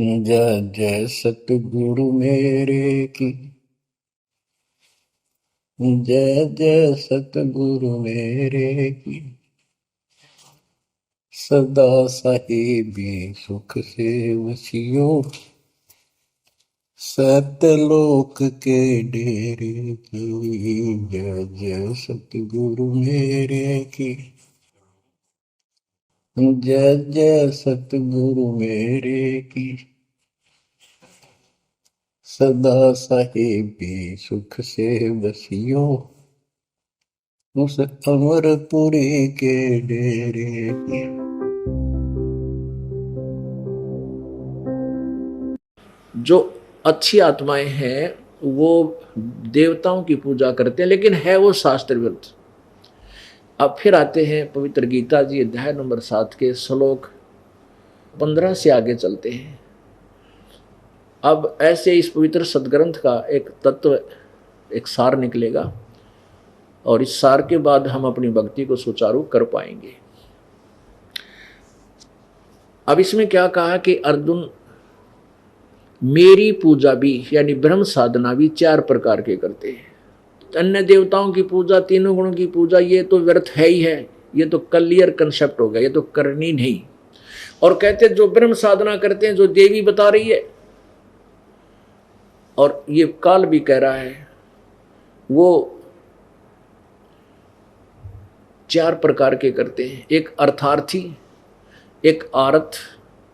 जय जय सतगुरु मेरे की। जय जय सतगुरु मेरे की। सदा साहिबी सुख से वसियो। सतलोक के डेरे की। जय जय सतगुरु मेरे की। जय जय सतगुरु मेरे की। सदा साहिबी सुख से बसियो। उस अमरपुरी के डेरे की। जो अच्छी आत्माएं हैं वो देवताओं की पूजा करते हैं, लेकिन है वो शास्त्र विरुद्ध। अब फिर आते हैं पवित्र गीता जी अध्याय नंबर 7 के श्लोक 15 से आगे चलते हैं। अब ऐसे इस पवित्र सदग्रंथ का एक तत्व, एक सार निकलेगा, और इस सार के बाद हम अपनी भक्ति को सुचारू कर पाएंगे। अब इसमें क्या कहा कि अर्जुन, मेरी पूजा भी यानी ब्रह्म साधना भी 4 प्रकार के करते हैं। अन्य देवताओं की पूजा, तीनों गुणों की पूजा, ये तो व्यर्थ है ही है, ये तो क्लियर कंसेप्ट हो गया, ये तो करनी नहीं। और कहते जो ब्रह्म साधना करते हैं, जो देवी बता रही है और ये काल भी कह रहा है, वो 4 प्रकार के करते हैं। एक अर्थार्थी, एक आरत,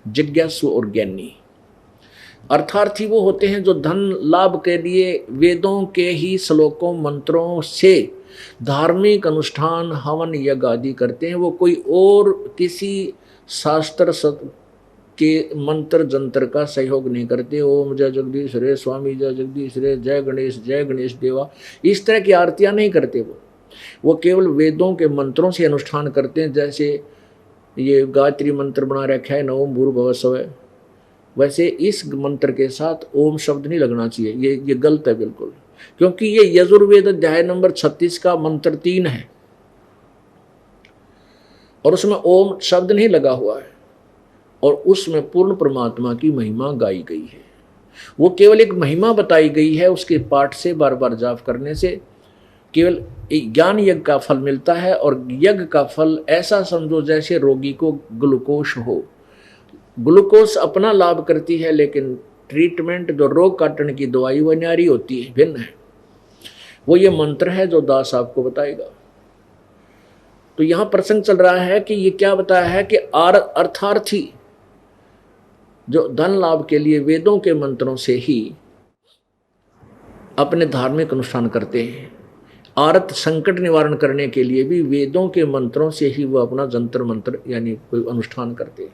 जिज्ञासु और ज्ञानी। अर्थार्थी वो होते हैं जो धन लाभ के लिए वेदों के ही श्लोकों मंत्रों से धार्मिक अनुष्ठान हवन यज्ञ आदि करते हैं। वो कोई और किसी शास्त्र के मंत्र जंत्र का सहयोग नहीं करते। ओम जय जगदीश रे, स्वामी जय जगदीश रे, जय गणेश देवा, इस तरह की आरतियां नहीं करते। वो केवल वेदों के मंत्रों से अनुष्ठान करते हैं। जैसे ये गायत्री मंत्र बना रखा है, नवम भूर्भुवः स्वः, वैसे इस मंत्र के साथ ओम शब्द नहीं लगना चाहिए। ये गलत है बिल्कुल, क्योंकि ये यजुर्वेद अध्याय नंबर 36 का मंत्र 3 है और उसमें ओम शब्द नहीं लगा हुआ है, और उसमें पूर्ण परमात्मा की महिमा गाई गई है। वो केवल एक महिमा बताई गई है, उसके पाठ से बार बार जाप करने से केवल ज्ञान यज्ञ का फल मिलता है। और यज्ञ का फल ऐसा समझो जैसे रोगी को ग्लूकोज हो। ग्लूकोज अपना लाभ करती है, लेकिन ट्रीटमेंट जो रोग काटने की दवाई वो न्यारी होती है, भिन्न है। वो ये मंत्र है जो दास आपको बताएगा। तो यहां प्रसंग चल रहा है कि ये क्या बताया है कि अर्थार्थी जो धन लाभ के लिए वेदों के मंत्रों से ही अपने धार्मिक अनुष्ठान करते हैं। आरत संकट निवारण करने के लिए भी वेदों के मंत्रों से ही वो अपना जंतर मंत्र यानी कोई अनुष्ठान करते हैं।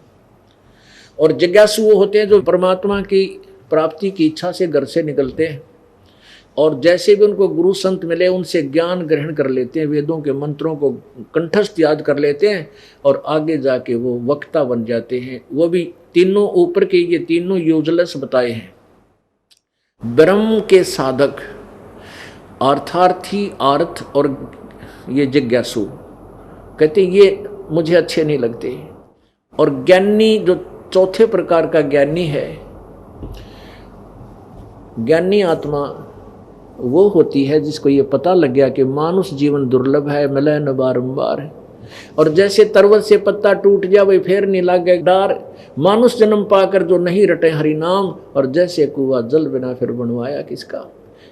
और जिज्ञासु वो होते हैं जो परमात्मा की प्राप्ति की इच्छा से घर से निकलते हैं, और जैसे भी उनको गुरु संत मिले उनसे ज्ञान ग्रहण कर लेते हैं, वेदों के मंत्रों को कंठस्थ याद कर लेते हैं और आगे जाके वो वक्ता बन जाते हैं। वो भी तीनों ऊपर के ये तीनों यूजलेस बताए हैं। ब्रह्म के साधक अर्थार्थी, आर्थ और ये जिज्ञासु, कहते ये मुझे अच्छे नहीं लगते। और ज्ञानी जो चौथे प्रकार का ज्ञानी है, ज्ञानी आत्मा वो होती है जिसको ये पता लग गया कि मानुष जीवन दुर्लभ है, मिले न बारंबार है। और जैसे तरवत से पत्ता टूट जावे फिर नहीं लागे डार, मानुष जन्म पाकर जो नहीं रटे हरि नाम, और जैसे कुआ जल बिना फिर बनवाया किसका।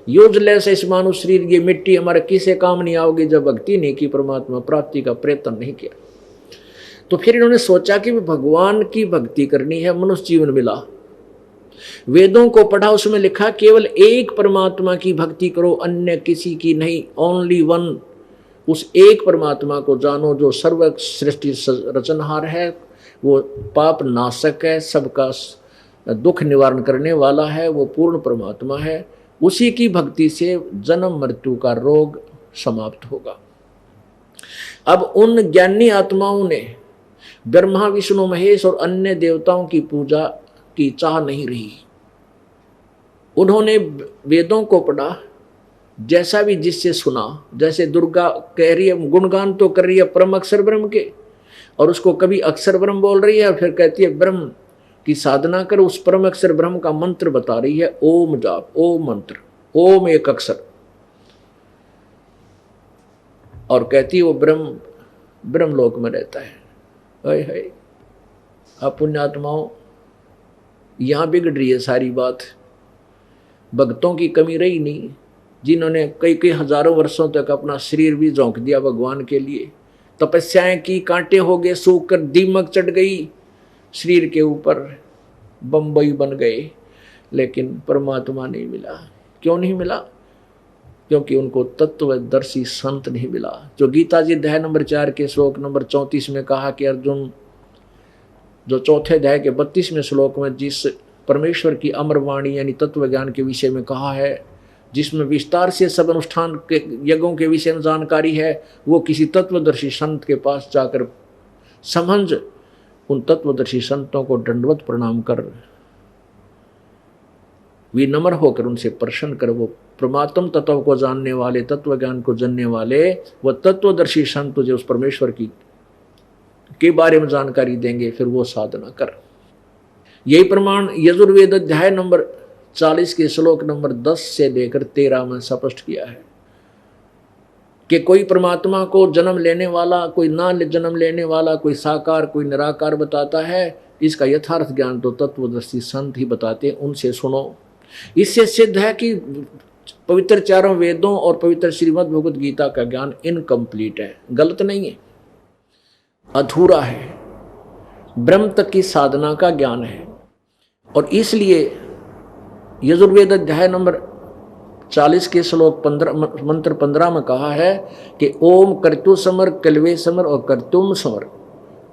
यूजलेस इस मानुष शरीर, ये मिट्टी हमारे किसे काम नहीं आओगी जब भक्ति नहीं की, परमात्मा प्राप्ति का प्रयत्न नहीं किया। तो फिर इन्होंने सोचा कि भगवान की भक्ति करनी है, मनुष्य जीवन मिला, वेदों को पढ़ा, उसमें लिखा केवल एक परमात्मा की भक्ति करो, अन्य किसी की नहीं, ओनली वन। उस एक परमात्मा को जानो जो सर्व सृष्टि रचनहार है, वो पाप नाशक है, सबका दुख निवारण करने वाला है, वो पूर्ण परमात्मा है। उसी की भक्ति से जन्म मृत्यु का रोग समाप्त होगा। अब उन ज्ञानी आत्माओं ने ब्रह्मा विष्णु महेश और अन्य देवताओं की पूजा की चाह नहीं रही। उन्होंने वेदों को पढ़ा, जैसा भी जिससे सुना, जैसे दुर्गा कह रही है, गुणगान तो कर रही है परम अक्षर ब्रह्म के, और उसको कभी अक्षर ब्रह्म बोल रही है और फिर कहती है ब्रह्म की साधना कर, उस परम अक्षर ब्रह्म का मंत्र बता रही है। ओम जाप, ओम मंत्र, ओम एक अक्षर, और कहती है वो ब्रह्मलोक में रहता है। हाय हाय, आप पुण्यात्माओं, यहां बिगड़ रही है सारी बात। भक्तों की कमी रही नहीं, जिन्होंने कई कई हजारों वर्षों तक अपना शरीर भी झोंक दिया भगवान के लिए, तपस्याएं की, कांटे हो गए सूख कर, दीमक चढ़ गई शरीर के ऊपर, बम्बई बन गए, लेकिन परमात्मा नहीं मिला। क्यों नहीं मिला? क्योंकि उनको तत्वदर्शी संत नहीं मिला। जो गीता जी अध्याय नंबर 4 के श्लोक नंबर 34 में कहा कि अर्जुन, जो चौथे अध्याय के 32वें श्लोक में जिस परमेश्वर की अमर वाणी यानी तत्व ज्ञान के विषय में कहा है, जिसमें विस्तार से सब अनुष्ठान के यज्ञों के विषय में जानकारी है, वो किसी तत्वदर्शी संत के पास जाकर समझ उन तत्वदर्शी संतों को दंडवत प्रणाम कर, विनम्र होकर उनसे प्रश्न कर। वो परमात्म तत्व को जानने वाले, तत्व ज्ञान को जानने वाले, वो तत्वदर्शी संत तुझे उस परमेश्वर की के बारे में जानकारी देंगे, फिर वो साधना कर। यही प्रमाण यजुर्वेद अध्याय नंबर 40 के श्लोक नंबर 10 से लेकर 13 में स्पष्ट किया है कि कोई परमात्मा को जन्म लेने वाला, कोई ना जन्म लेने वाला, कोई साकार, कोई निराकार बताता है। इसका यथार्थ ज्ञान तो तत्वदर्शी संत ही बताते हैं, उनसे सुनो। इससे सिद्ध है कि पवित्र चारों वेदों और पवित्र श्रीमद् भगवद गीता का ज्ञान इनकम्प्लीट है, गलत नहीं है, अधूरा है, ब्रह्म तक की साधना का ज्ञान है। और इसलिए यजुर्वेद अध्याय नंबर 40 के श्लोक 15 मंत्र 15 में कहा है कि ओम कर्तु समर, कलवे समर और कर्तुम समर।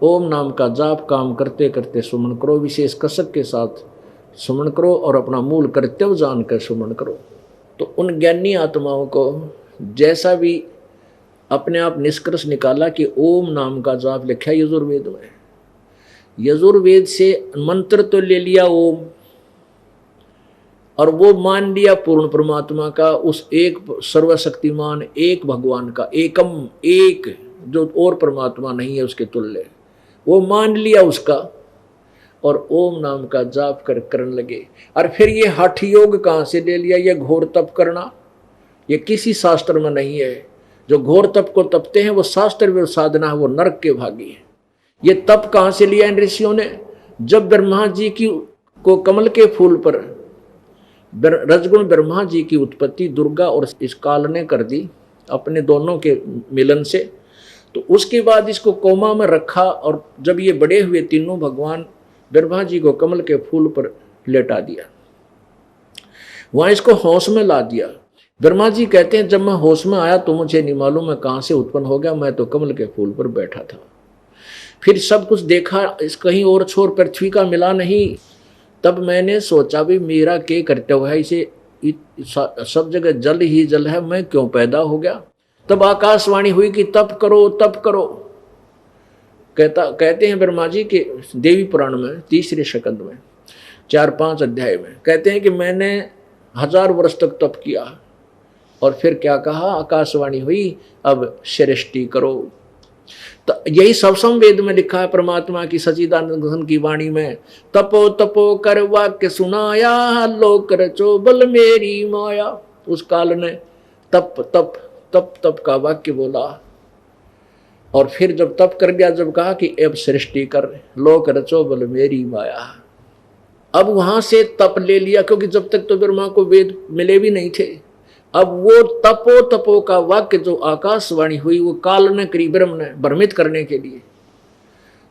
ओम नाम का जाप काम करते करते सुमन करो, विशेष कसक के साथ सुमन करो और अपना मूल कर्तव्य जानकर सुमन करो। तो उन ज्ञानी आत्माओं को जैसा भी अपने आप निष्कर्ष निकाला कि ओम नाम का जाप लिखा है यजुर्वेद में, यजुर्वेद से मंत्र तो ले लिया ओम, और वो मान लिया पूर्ण परमात्मा का, उस एक सर्वशक्तिमान एक भगवान का, एकम एक, जो और परमात्मा नहीं है उसके तुल्य, वो मान लिया उसका, और ओम नाम का जाप करने लगे। और फिर ये हठ योग कहाँ से ले लिया? ये घोर तप करना, ये किसी शास्त्र में नहीं है। जो घोर तप को तपते हैं वो शास्त्र में साधना है, वो नरक के भागी है। ये तप कहाँ से लिया इन ऋषियों ने? जब ब्रह्मा जी की को कमल के फूल पर रजगुण ब्रह्मा जी की उत्पत्ति दुर्गा और इस काल ने कर दी अपने दोनों के मिलन से, तो उसके बाद इसको कोमा में रखा, और जब ये बड़े हुए तीनों भगवान ब्रह्मा जी को कमल के फूल पर लेटा दिया, वहां इसको होश में ला दिया। ब्रह्मा जी कहते हैं जब मैं होश में आया तो मुझे नहीं मालूम मैं कहाँ से उत्पन्न हो गया, मैं तो कमल के फूल पर बैठा था। फिर सब कुछ देखा, इस कहीं और छोर पृथ्वी का मिला नहीं। तब मैंने सोचा भी मेरा क्या कर्तव्य है, इसे सब जगह जल ही जल है, मैं क्यों पैदा हो गया। तब आकाशवाणी हुई कि तप करो तप करो। कहते हैं ब्रह्मा जी के देवी पुराण में 3रे स्कंद में 4-5 अध्याय में कहते हैं कि मैंने 1000 वर्ष तक तप किया, और फिर क्या कहा? आकाशवाणी हुई अब सृष्टि करो। तो यही सब वेद में लिखा है परमात्मा की सच्चिदानंद की वाणी में, तपो तपो कर वाक्य सुनाया, लोक रचो बल मेरी माया। उस काल ने तप तप तप तप का वाक्य बोला, और फिर जब तप कर गया, जब कहा कि अब सृष्टि कर, लोक रचो बल मेरी माया। अब वहां से तप ले लिया, क्योंकि जब तक तो ब्रह्मा को वेद मिले भी नहीं थे। अब वो तपो तपो का वाक्य जो आकाशवाणी हुई, वो काल ने करी, ब्रह्म ने भ्रमित करने के लिए।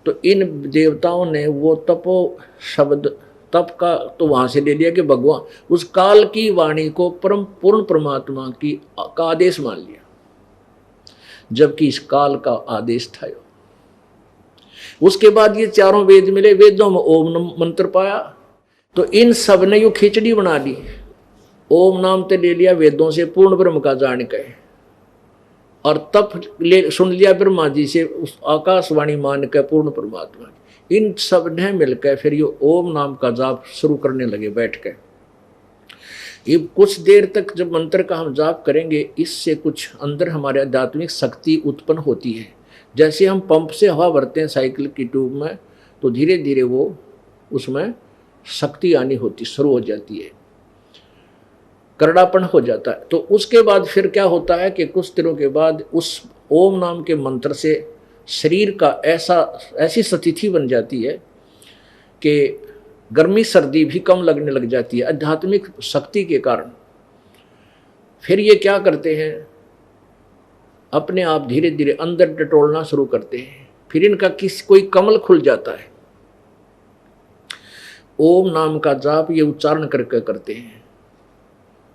तो इन देवताओं ने वो तपो शब्द तप का तो वहां से ले लिया कि भगवान उस काल की वाणी को परम पूर्ण परमात्मा की का आदेश मान लिया, जबकि इस काल का आदेश था। उसके बाद ये चारों वेद मिले, वेदों में ओम मंत्र पाया, तो इन सब ने यू खिचड़ी बना ली। ओम नाम तो ले लिया वेदों से पूर्ण ब्रह्म का जान के, और तप सुन लिया ब्रह्मा जी से उस आकाशवाणी मान के पूर्ण परमात्मा। इन सब ने मिलकर फिर ये ओम नाम का जाप शुरू करने लगे बैठ के। ये कुछ देर तक जब मंत्र का हम जाप करेंगे, इससे कुछ अंदर हमारे आध्यात्मिक शक्ति उत्पन्न होती है। जैसे हम पंप से हवा भरते हैं साइकिल की ट्यूब में, तो धीरे धीरे वो उसमें शक्ति आनी होती शुरू हो जाती है, करड़ापन हो जाता है। तो उसके बाद फिर क्या होता है कि कुछ दिनों के बाद उस ओम नाम के मंत्र से शरीर का ऐसी स्थिति बन जाती है कि गर्मी सर्दी भी कम लगने लग जाती है आध्यात्मिक शक्ति के कारण। फिर ये क्या करते हैं, अपने आप धीरे धीरे अंदर टटोलना शुरू करते हैं। फिर इनका कोई कमल खुल जाता है। ओम नाम का जाप ये उच्चारण करके करते हैं।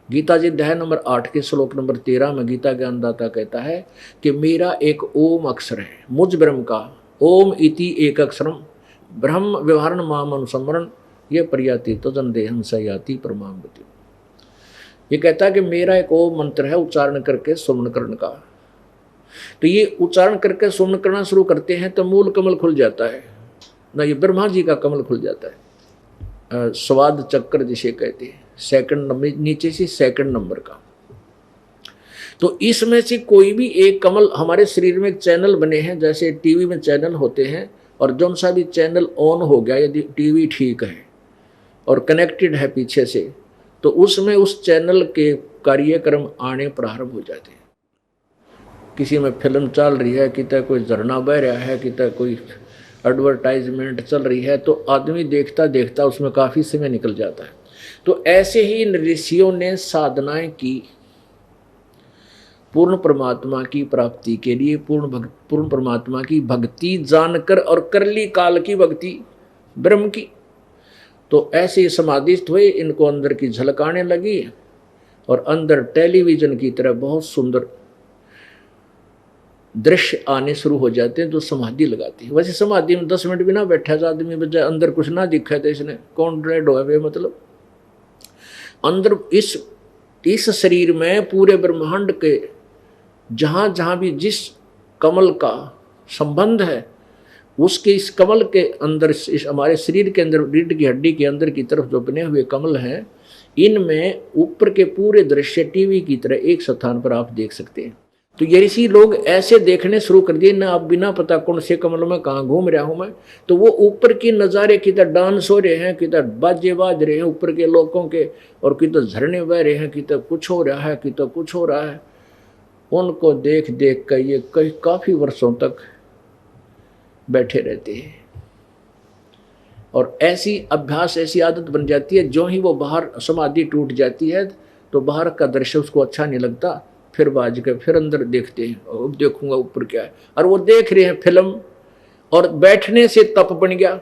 गीता जी अध्याय नंबर 8 के श्लोक नंबर 13 में गीता ज्ञानदाता कहता है कि मेरा एक ओम अक्षर है, मुझ ब्रह्म का ओम इति एक अक्षरम ब्रह्म व्यवहारण माम अनुसमरण ये प्रयाति तो जन देहं सयाति परमागति। ये कहता है कि मेरा एक ओम मंत्र है, उच्चारण करके सुमन करने का। तो ये उच्चारण करके सुमन करना शुरू करते हैं तो मूल कमल खुल जाता है ना, ये ब्रह्मा जी का कमल खुल जाता है। स्वाद चक्र जिसे कहते हैं, सेकंड नंबर नीचे से सेकंड नंबर का। तो इसमें से कोई भी एक कमल हमारे शरीर में चैनल बने हैं, जैसे टीवी में चैनल होते हैं, और जौन सा भी चैनल ऑन हो गया, यदि टीवी ठीक है और कनेक्टेड है पीछे से, तो उसमें उस चैनल के कार्यक्रम आने प्रारंभ हो जाते हैं। किसी में फिल्म चल रही है, कितना कोई झरना बह रहा है, कितना कोई एडवर्टाइजमेंट चल रही है, तो आदमी देखता देखता उसमें काफ़ी समय निकल जाता है। तो ऐसे ही इन ऋषियों ने साधनाएं की पूर्ण परमात्मा की प्राप्ति के लिए, पूर्ण परमात्मा की भक्ति जानकर, और कर ली काल की भक्ति ब्रह्म की। तो ऐसे समाधिस्थ हुए, इनको अंदर की झलक आने लगी और अंदर टेलीविजन की तरह बहुत सुंदर दृश्य आने शुरू हो जाते हैं जो समाधि लगाती है। वैसे समाधि में 10 मिनट भी ना बैठा था आदमी, बजाय अंदर कुछ ना दिखा था, इसने कौन रेड हो वे, मतलब अंदर इस शरीर में पूरे ब्रह्मांड के जहाँ जहाँ भी जिस कमल का संबंध है, उसके इस कमल के अंदर, इस हमारे शरीर के अंदर रीढ़ की हड्डी के अंदर की तरफ जो बने हुए कमल हैं, इनमें ऊपर के पूरे दृश्य टीवी की तरह एक स्थान पर आप देख सकते हैं। तो ये ऋषि लोग ऐसे देखने शुरू कर दिए ना, अब बिना पता कौन से कमल में कहाँ घूम रहा हूँ मैं, तो वो ऊपर की नज़ारे किधर डांस हो रहे हैं, किधर बाजे बाज रहे हैं ऊपर के लोगों के, और किधर झरने बह रहे हैं, किधर कुछ हो रहा है, किधर कुछ हो रहा है। उनको देख देख कर ये काफ़ी वर्षों तक बैठे रहते हैं, और ऐसी अभ्यास, ऐसी आदत बन जाती है। जो ही वो बाहर समाधि टूट जाती है तो बाहर का दृश्य उसको अच्छा नहीं लगता, फिर बाज के फिर अंदर देखते हैं, अब देखूंगा ऊपर क्या है, और वो देख रहे हैं फिल्म, और बैठने से तप बन गया।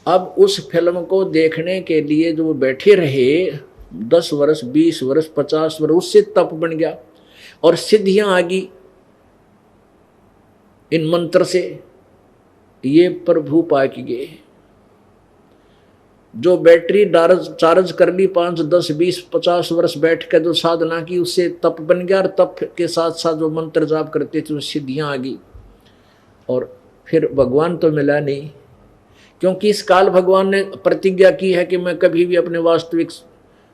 अब उस फिल्म को देखने के लिए जो बैठे रहे 10 वर्ष 20 वर्ष 50 वर्ष, उससे तप बन गया और सिद्धियां आ गई इन मंत्र से। ये प्रभु पाक गए, जो बैटरी चार्ज कर ली 5 10 20 50 वर्ष बैठ कर जो साधना की, उससे तप बन गया, और तप के साथ साथ जो मंत्र जाप करते थे वो सिद्धियां आ गई। और फिर भगवान तो मिला नहीं, क्योंकि इस काल भगवान ने प्रतिज्ञा की है कि मैं कभी भी अपने वास्तविक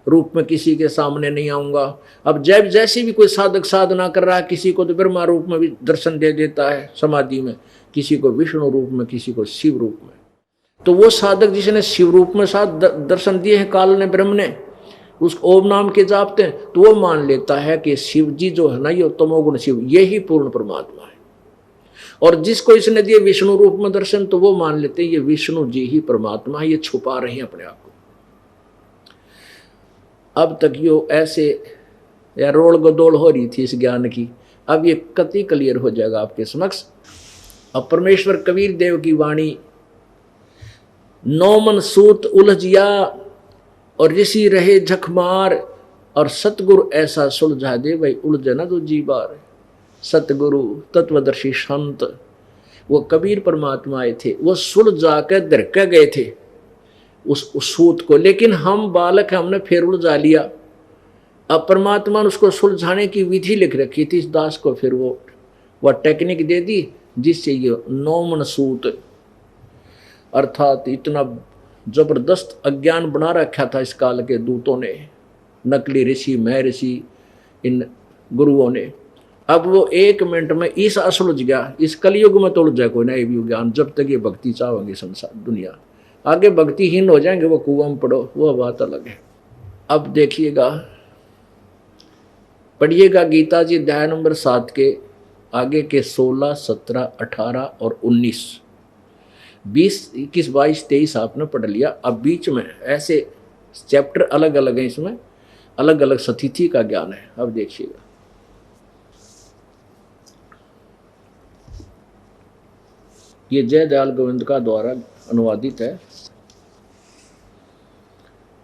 रूप में किसी के सामने नहीं आऊँगा। अब जब जैसे भी कोई साधक साधना कर रहा है, किसी को तो ब्रह्मा रूप में भी दर्शन दे देता है समाधि में, किसी को विष्णु रूप में, किसी को शिव रूप में। तो वो साधक जिसने शिव रूप में साथ दर्शन दिए हैं काल ने, ब्रह्म ने, उस ओम नाम के जापते हैं, तो वो मान लेता है कि शिव जी जो है ना, ये तमोगुण शिव, ये ही पूर्ण परमात्मा है। और जिसको इसने दिए विष्णु रूप में दर्शन, तो वो मान लेते हैं ये विष्णु जी ही परमात्मा है, ये छुपा रहे हैं अपने आप को। अब तक यो ऐसे या रोल गदोल हो रही थी इस ज्ञान की, अब ये कति क्लियर हो जाएगा आपके समक्ष। अब परमेश्वर कबीर देव की वाणी, 9 मन सूत उलझिया और ऋषि रहे झकमार, और सतगुरु ऐसा सुलझा दे भाई उलझे ना दूजी बार। सतगुरु तत्वदर्शी संत, वो कबीर परमात्मा आए थे, वो सुलझा कर धरके गए थे उस सूत को, लेकिन हम बालक हैं, हमने फिर उलझा लिया। अब परमात्मा ने उसको सुलझाने की विधि लिख रखी थी, इस दास को फिर वो टेक्निक दे दी, जिससे ये 9 मन सूत, अर्थात इतना जबरदस्त अज्ञान बना रखा था इस काल के दूतों ने, नकली ऋषि महर्षि इन गुरुओं ने। अब वो 1 मिनट में इस असुलझ गया। इस कलयुग में तो उलझ जाए कोई ना ये भी ज्ञान, जब तक ये भक्ति चाहोगे संसार दुनिया। आगे भक्तिहीन हो जाएंगे, वो कुआं में पड़ो, वो बात अलग है। अब देखिएगा, पढ़िएगा गीता जी अध्याय नंबर 7 के आगे के 16, 17, 18 और 19, 20, 21, 22, 23 आपने पढ़ लिया। अब बीच में ऐसे चैप्टर अलग अलग हैं, इसमें अलग अलग सतिथि का ज्ञान है। अब देखिएगा, ये जयदयाल गोविंद द्वारा अनुवादित है,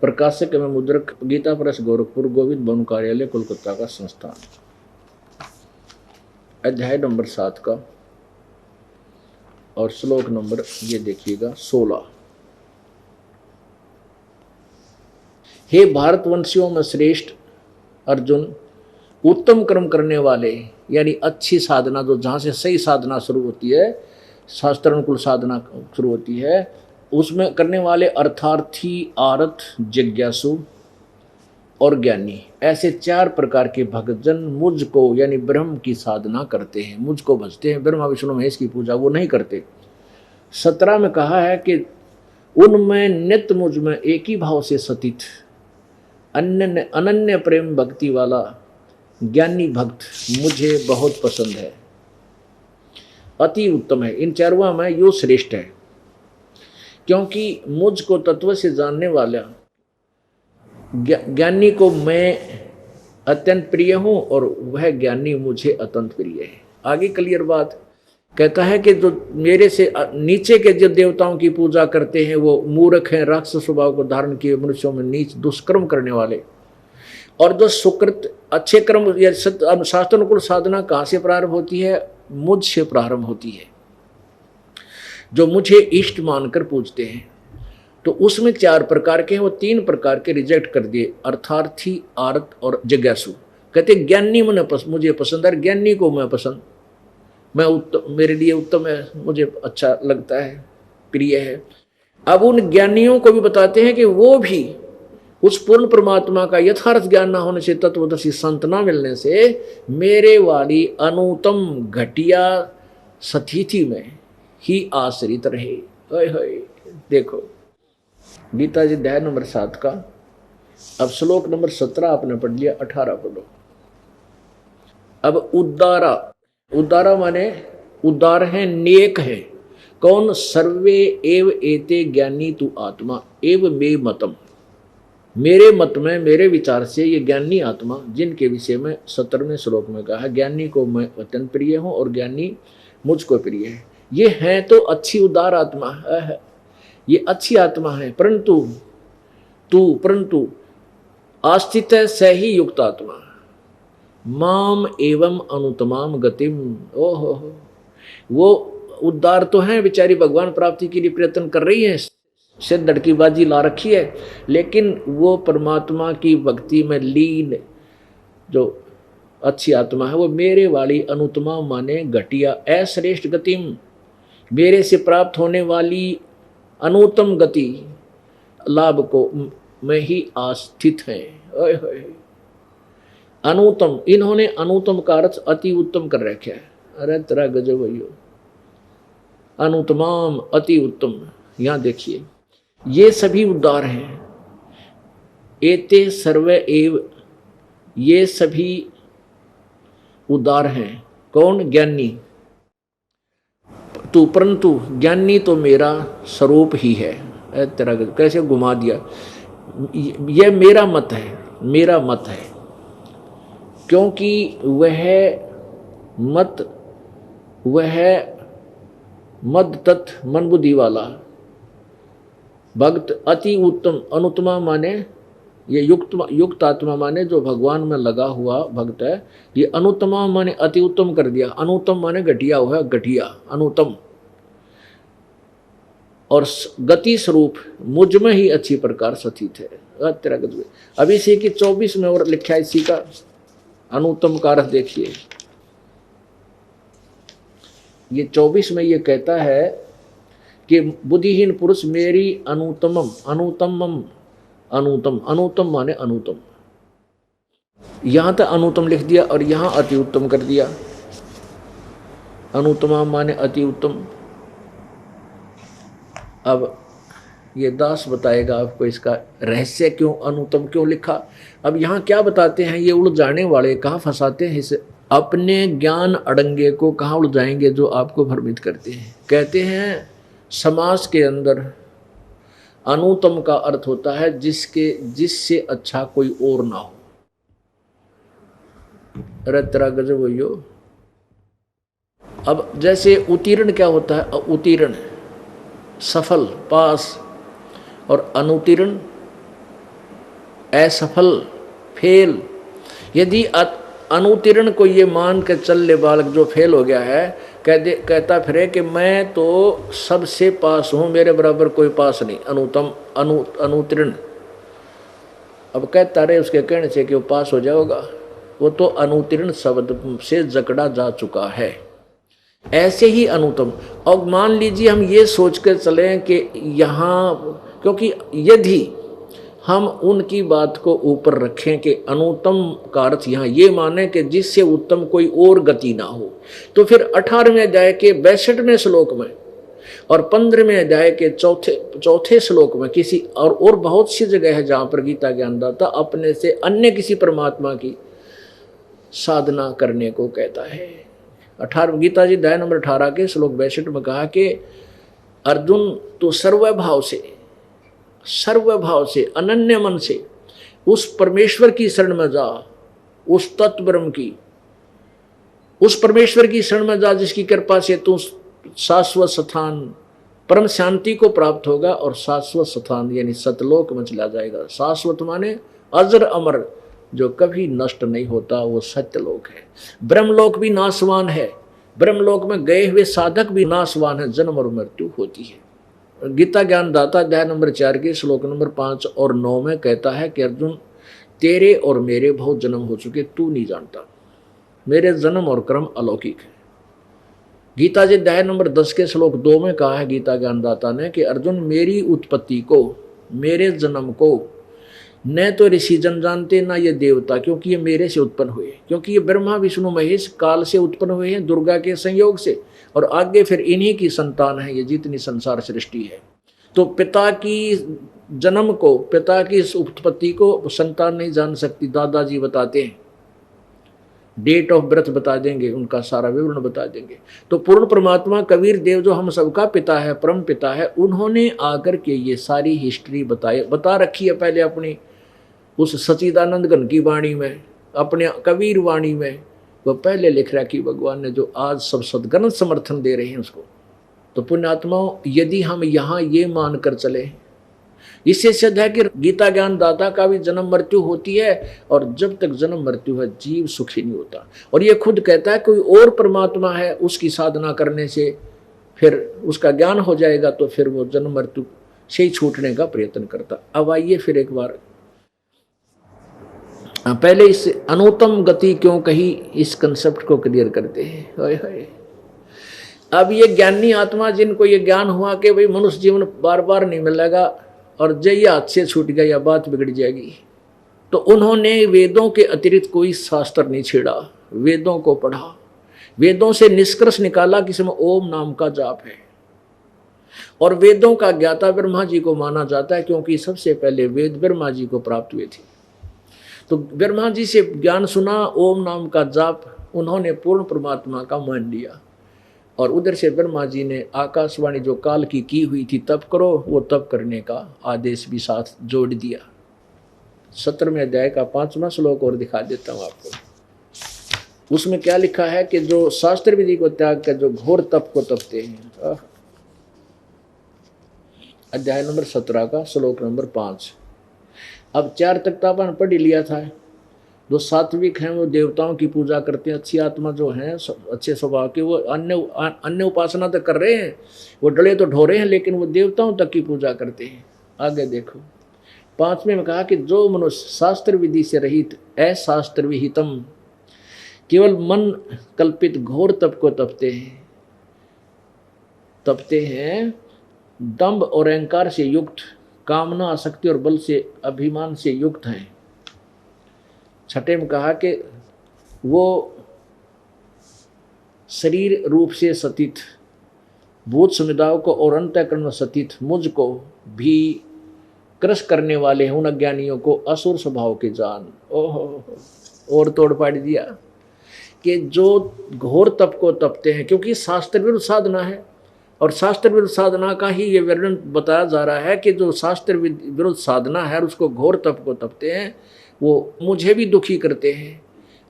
प्रकाशक एवं मुद्रक गीता प्रेस गोरखपुर, गोविंद भवन कार्यालय कोलकाता का संस्थान। अध्याय नंबर 7 का और श्लोक नंबर ये देखिएगा 16। हे भारतवंशियों में श्रेष्ठ अर्जुन, उत्तम कर्म करने वाले, यानी अच्छी साधना, जो जहाँ से सही साधना शुरू होती है, शास्त्रानुकूल साधना शुरू होती है, उसमें करने वाले अर्थार्थी, आरत, जिज्ञासु और ज्ञानी, ऐसे 4 प्रकार के भक्तजन मुझको यानी ब्रह्म की साधना करते हैं, मुझको भजते हैं। ब्रह्मा विष्णु महेश की पूजा वो नहीं करते। 17 में कहा है कि उनमें नित्य मुझ में एक ही भाव से सतित अनन्य प्रेम भक्ति वाला ज्ञानी भक्त मुझे बहुत पसंद है, अति उत्तम है। इन 4 में यो श्रेष्ठ है, क्योंकि मुझको तत्व से जानने वाला ज्ञानी को मैं अत्यंत प्रिय हूं और वह ज्ञानी मुझे अत्यंत प्रिय है। आगे क्लियर बात कहता है कि जो मेरे से नीचे के जो देवताओं की पूजा करते हैं वो मूर्ख हैं, राक्षस स्वभाव को धारण किए मनुष्यों में नीच दुष्कर्म करने वाले। और जो सुकृत अच्छे कर्म या शास्त्रानुकूल साधना कहाँ से प्रारंभ होती है? मुझसे प्रारंभ होती है। जो मुझे इष्ट मानकर पूजते हैं, तो उसमें 4 प्रकार के हैं, वो 3 प्रकार के रिजेक्ट कर दिए, अर्थार्थी, आरत और जिज्ञासु। कहते ज्ञानी मुझे पसंद है, ज्ञानी को मैं पसंद, मैं उत्तम, मेरे लिए उत्तम है, मुझे अच्छा लगता है, प्रिय है। अब उन ज्ञानियों को भी बताते हैं कि वो भी उस पूर्ण परमात्मा का यथार्थ ज्ञान ना होने से, तत्वदर्शी संत ना मिलने से, मेरे वाली अनुत्तम घटिया सतिथि में ही आश्रित रहे। देखो गीता जी अध्याय नंबर 7 का अब श्लोक नंबर 17 आपने पढ़ लिया, 18 पढ़ो। अब उद्दारा माने उदार है, नेक है। कौन? सर्वे एव एते ज्ञानी तु आत्मा एव मे मतम, मेरे मत में, मेरे विचार से ये ज्ञानी आत्मा, जिनके विषय में 17वें श्लोक में कहा ज्ञानी को मैं अत्यंत प्रिय हूं और ज्ञानी मुझको प्रिय है, ये है तो अच्छी उदार आत्मा है, ये अच्छी आत्मा है। परंतु आस्थित है सही युक्त आत्मा, माम एवं अनुतमाम गतिम। ओहो, वो उद्धार तो है, बेचारी भगवान प्राप्ति के लिए प्रयत्न कर रही है, सिर धड़की बाजी ला रखी है, लेकिन वो परमात्मा की भक्ति में लीन जो अच्छी आत्मा है, वो मेरे वाली अनुतमा माने घटिया अश्रेष्ठ गतिम, मेरे से प्राप्त होने वाली अनुत्तम गति लाभ को में ही आस्थित है। अनुत्तम, इन्होंने अनुत्तम का अर्थ अति उत्तम कर रखा है। अरे तेरा गजब भैया, अनुत्तमाम अति उत्तम। यहां देखिए ये सभी उद्धार हैं। एते सर्वे एव, ये सभी उदार हैं। कौन? ज्ञानी। तू परंतु ज्ञानी तो मेरा स्वरूप ही है। तेरा कैसे घुमा दिया। यह मेरा मत है, मेरा मत है, क्योंकि वह मद तत् मन बुद्धि वाला भक्त अति उत्तम, अनुत्तमा माने ये युक्त आत्मा माने जो भगवान में लगा हुआ भक्त है, ये अनुत्तमा माने अति उत्तम कर दिया। अनुत्तम माने घटिया हुआ, घटिया अनुत्तम, और गति स्वरूप मुझ में ही अच्छी प्रकार स्थित है। तेरा गजब। अब इसी की 24 में और लिखा है इसी का अनुत्तम का अर्थ देखिए। ये 24 में ये कहता है कि बुद्धिहीन पुरुष मेरी अनुत्तम माने अनुत्तम, यहां तक अनुत्तम लिख दिया और यहां अति उत्तम कर दिया। अनुत्तमा माने अति उत्तम। अब ये दास बताएगा आपको इसका रहस्य, क्यों अनुत्तम क्यों लिखा। अब यहाँ क्या बताते हैं, ये उलझाने वाले कहाँ फंसाते हैं इसे, अपने ज्ञान अड़ंगे को कहाँ उलझाएंगे जो आपको भ्रमित करते हैं। कहते हैं समास के अंदर अनुत्तम का अर्थ होता है जिससे अच्छा कोई और ना हो। अरे तेरा गजब हो। अब जैसे उत्तीर्ण क्या होता है, उत्तीर्ण सफल पास, और अनुत्तीर्ण असफल फेल। यदि अनुत्तीर्ण को ये मान के चल ले बालक जो फेल हो गया है, कहता फिरे कि मैं तो सबसे पास हूं, मेरे बराबर कोई पास नहीं, अनुत्तीर्ण। अब कहता रहे उसके कहने से कि वो पास हो जाएगा, वो तो अनुत्तीर्ण शब्द से जकड़ा जा चुका है। ऐसे ही अनुत्तम। और मान लीजिए हम ये सोच कर चलें कि यहाँ, क्योंकि यदि हम उनकी बात को ऊपर रखें कि अनुत्तम का अर्थ यहाँ ये माने कि जिससे उत्तम कोई और गति ना हो, तो फिर 18वें अध्याय के 62वें श्लोक में और 15वें अध्याय के चौथे श्लोक में किसी और बहुत सी जगह है जहाँ पर गीता ज्ञानदाता अपने से अन्य किसी परमात्मा की साधना करने को कहता है। 18 गीता जी अध्याय नंबर 18 के श्लोक 62 में कहा कि अर्जुन तू सर्वभाव से अनन्य मन से उस परमेश्वर की शरण में जा, उस तत्व ब्रह्म की, उस परमेश्वर की शरण में जा जिसकी कृपा से तू शाश्वत स्थान परम शांति को प्राप्त होगा और शाश्वत स्थान यानी सतलोक में चला जाएगा। शाश्वत माने अजर अमर, जो कभी नष्ट नहीं होता, वो सत्यलोक है। ब्रह्मलोक भी नाशवान है, ब्रह्मलोक में गए हुए साधक भी नाशवान है, जन्म और मृत्यु होती है। गीता ज्ञानदाता अध्याय नंबर 4 के श्लोक नंबर 5 और 9 में कहता है कि अर्जुन तेरे और मेरे बहुत जन्म हो चुके, तू नहीं जानता, मेरे जन्म और कर्म अलौकिक है। गीता जी अध्याय नंबर 10 के श्लोक 2 में कहा है गीता ज्ञानदाता ने कि अर्जुन मेरी उत्पत्ति को, मेरे जन्म को न तो ऋषि जन जानते ना ये देवता, क्योंकि ये मेरे से उत्पन्न हुए, क्योंकि ये ब्रह्मा विष्णु महेश काल से उत्पन्न हुए हैं दुर्गा के संयोग से, और आगे फिर इन्हीं की संतान है ये जितनी संसार सृष्टि है। तो पिता की जन्म को, पिता की इस उत्पत्ति को संतान नहीं जान सकती। दादाजी बताते हैं, डेट ऑफ बर्थ बता देंगे, उनका सारा विवरण बता देंगे। तो पूर्ण परमात्मा कबीर देव जो हम सबका पिता है, परम पिता है, उन्होंने आकर के ये सारी हिस्ट्री बता रखी है पहले अपनी उस सच्चिदानंद घन की वाणी में, अपने कबीर वाणी में वो पहले लिख रखी भगवान ने, जो आज सब सदगण समर्थन दे रहे हैं उसको। तो पुण्यात्माओं, यदि हम यहाँ ये मान कर चले, इससे सिद्ध है कि गीता ज्ञान दाता का भी जन्म मृत्यु होती है, और जब तक जन्म मृत्यु है जीव सुखी नहीं होता। और ये खुद कहता है कोई और परमात्मा है, उसकी साधना करने से फिर उसका ज्ञान हो जाएगा, तो फिर वो जन्म मृत्यु से ही छूटने का प्रयत्न करता। अब आइए फिर एक बार पहले इस अनुत्तम गति क्यों कही, इस कंसेप्ट को क्लियर करते हैं। हाय हाय। अब ये ज्ञानी आत्मा जिनको ये ज्ञान हुआ कि भाई मनुष्य जीवन बार बार नहीं मिलेगा और जय हाथ से छूट गया या बात बिगड़ जाएगी, तो उन्होंने वेदों के अतिरिक्त कोई शास्त्र नहीं छेड़ा, वेदों को पढ़ा, वेदों से निष्कर्ष निकाला कि इसमें ओम नाम का जाप है। और वेदों का ज्ञाता ब्रह्मा जी को माना जाता है, क्योंकि सबसे पहले वेद ब्रह्मा जी को प्राप्त हुए थे। तो ब्रह्मा जी से ज्ञान सुना, ओम नाम का जाप उन्होंने पूर्ण परमात्मा का मान लिया, और उधर से ब्रह्मा जी ने आकाशवाणी जो काल की हुई थी तप करो, वो तप करने का आदेश भी साथ जोड़ दिया। 17वें अध्याय का 5वां श्लोक और दिखा देता हूँ आपको। उसमें क्या लिखा है कि जो शास्त्र विधि को त्याग कर जो घोर तप को तपते हैं, अध्याय नंबर 17 का श्लोक नंबर 5। अब 4 तक तो अपन पढ़ लिया था। जो सात्विक हैं वो देवताओं की पूजा करते हैं, अच्छी आत्मा जो हैं अच्छे स्वभाव के, वो अन्य उपासना तक कर रहे हैं, वो डले तो ढो रहे हैं, लेकिन वो देवताओं तक की पूजा करते हैं। आगे देखो 5वें में कहा कि जो मनुष्य शास्त्र विधि से रहित अशास्त्र विहितम केवल मन कल्पित घोर तप को तपते हैं, दंभ और अहंकार से युक्त, कामना आसक्ति और बल से अभिमान से युक्त हैं। 6 में कहा कि वो शरीर रूप से सतित भूत समुदायों को और अंतःकरण में स्थित मुझको भी क्रश करने वाले हैं उन अज्ञानियों को असुर स्वभाव के जान। ओहो, और तोड़ पाड़ दिया कि जो घोर तप को तपते हैं, क्योंकि शास्त्र विरुद्ध साधना है और शास्त्र विरुद्ध साधना का ही ये वर्णन बताया जा रहा है कि जो शास्त्र विरुद्ध साधना है और उसको घोर तप को तपते हैं वो मुझे भी दुखी करते हैं।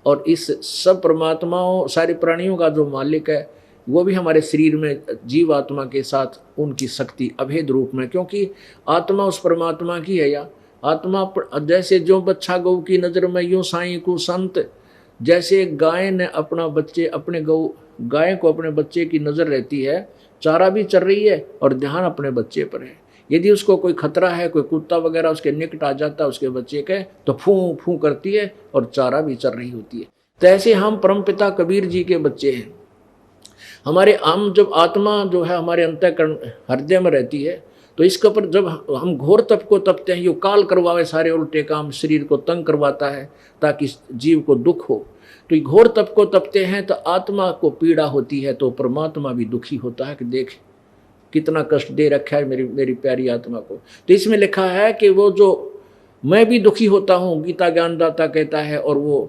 और इस सब परमात्माओं सारे प्राणियों का जो मालिक है वो भी हमारे शरीर में जीव आत्मा के साथ उनकी शक्ति अभेद रूप में, क्योंकि आत्मा उस परमात्मा की है। या आत्मा जैसे जो बच्चा गौ की नज़र में यूँ साईं को संत, जैसे गाय ने अपना बच्चे अपने गाय को अपने बच्चे की नज़र रहती है, चारा भी चर रही है और ध्यान अपने बच्चे पर है। यदि उसको कोई खतरा है, कोई कुत्ता वगैरह उसके निकट आ जाता है उसके बच्चे के, तो फूं फूं करती है और चारा भी चर रही होती है। तो ऐसे हम परमपिता कबीर जी के बच्चे हैं। हमारे हम जब आत्मा जो है हमारे अंतःकरण हृदय में रहती है, तो इसके ऊपर जब हम घोर तप को तपते हैं, ये काल करवावे सारे उल्टे काम, शरीर को तंग करवाता है ताकि जीव को दुख हो, तो घोर तप को तपते हैं तो आत्मा को पीड़ा होती है, तो परमात्मा भी दुखी होता है कि देख कितना कष्ट दे रखा है मेरी प्यारी आत्मा को। तो इसमें लिखा है कि वो जो मैं भी दुखी होता हूँ, गीता ज्ञानदाता कहता है, और वो